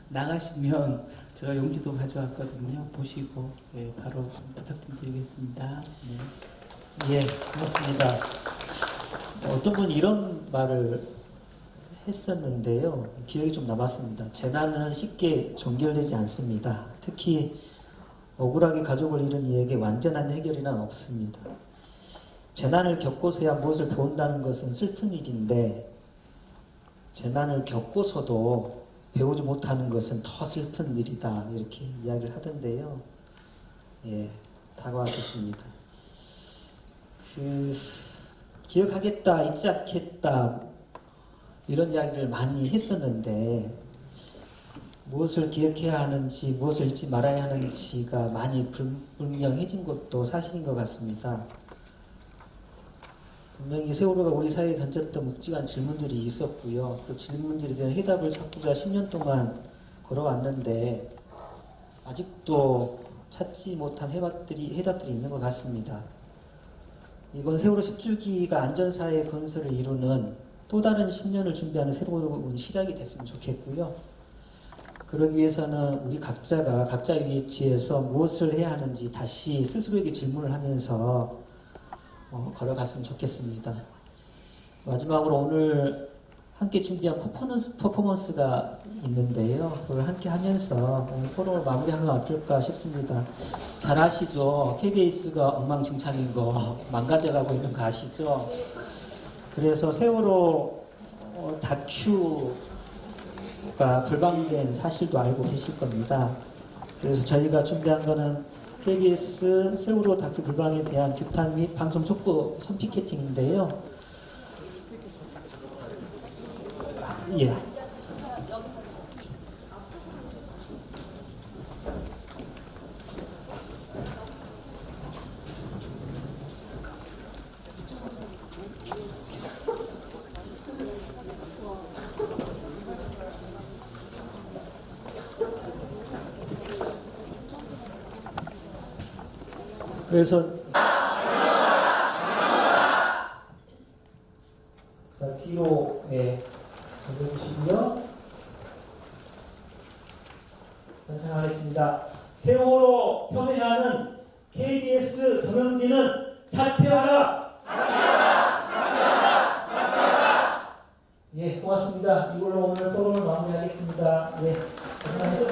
G: 나가시면 제가 용지도 가져왔거든요. 보시고 바로 부탁 좀 드리겠습니다.
B: 예, 고맙습니다. 어떤 분이 이런 말을 했었는데요. 기억이 좀 남았습니다. 재난은 쉽게 종결되지 않습니다. 특히 억울하게 가족을 잃은 이에게 완전한 해결이란 없습니다. 재난을 겪고서야 무엇을 배운다는 것은 슬픈 일인데 재난을 겪고서도 배우지 못하는 것은 더 슬픈 일이다 이렇게 이야기를 하던데요. 예, 다가왔었습니다. 기억하겠다, 잊지 않겠다 이런 이야기를 많이 했었는데 무엇을 기억해야 하는지 무엇을 잊지 말아야 하는지가 많이 불명해진 것도 사실인 것 같습니다. 분명히 세월호가 우리 사회에 던졌던 묵직한 질문들이 있었고요. 그 질문들에 대한 해답을 찾고자 10년 동안 걸어왔는데 아직도 찾지 못한 해답들이 있는 것 같습니다. 이번 세월호 10주기가 안전사회 건설을 이루는 또 다른 10년을 준비하는 새로운 시작이 됐으면 좋겠고요. 그러기 위해서는 우리 각자가 각자의 위치에서 무엇을 해야 하는지 다시 스스로에게 질문을 하면서 걸어갔으면 좋겠습니다. 마지막으로 오늘 함께 준비한 퍼포먼스가 있는데요. 그걸 함께 하면서 오늘 포럼을 마무리하면 어떨까 싶습니다. 잘 아시죠? KBS가 엉망진창인 거 망가져가고 있는 거 아시죠? 그래서 세월호 다큐가 불방된 사실도 알고 계실 겁니다. 그래서 저희가 준비한 거는 KBS 세월호 다큐 불방에 대한 규탄 및 방송 촉구 선피켓팅인데요. 예. 그래서 뒤로 해주시고요. 선생하겠습니다. 세월호 폄훼하는 KBS 경영진은 사퇴하라! 예, 고맙습니다. 이걸로 오늘 토론을 마무리하겠습니다. 예, 고생하셨습니다.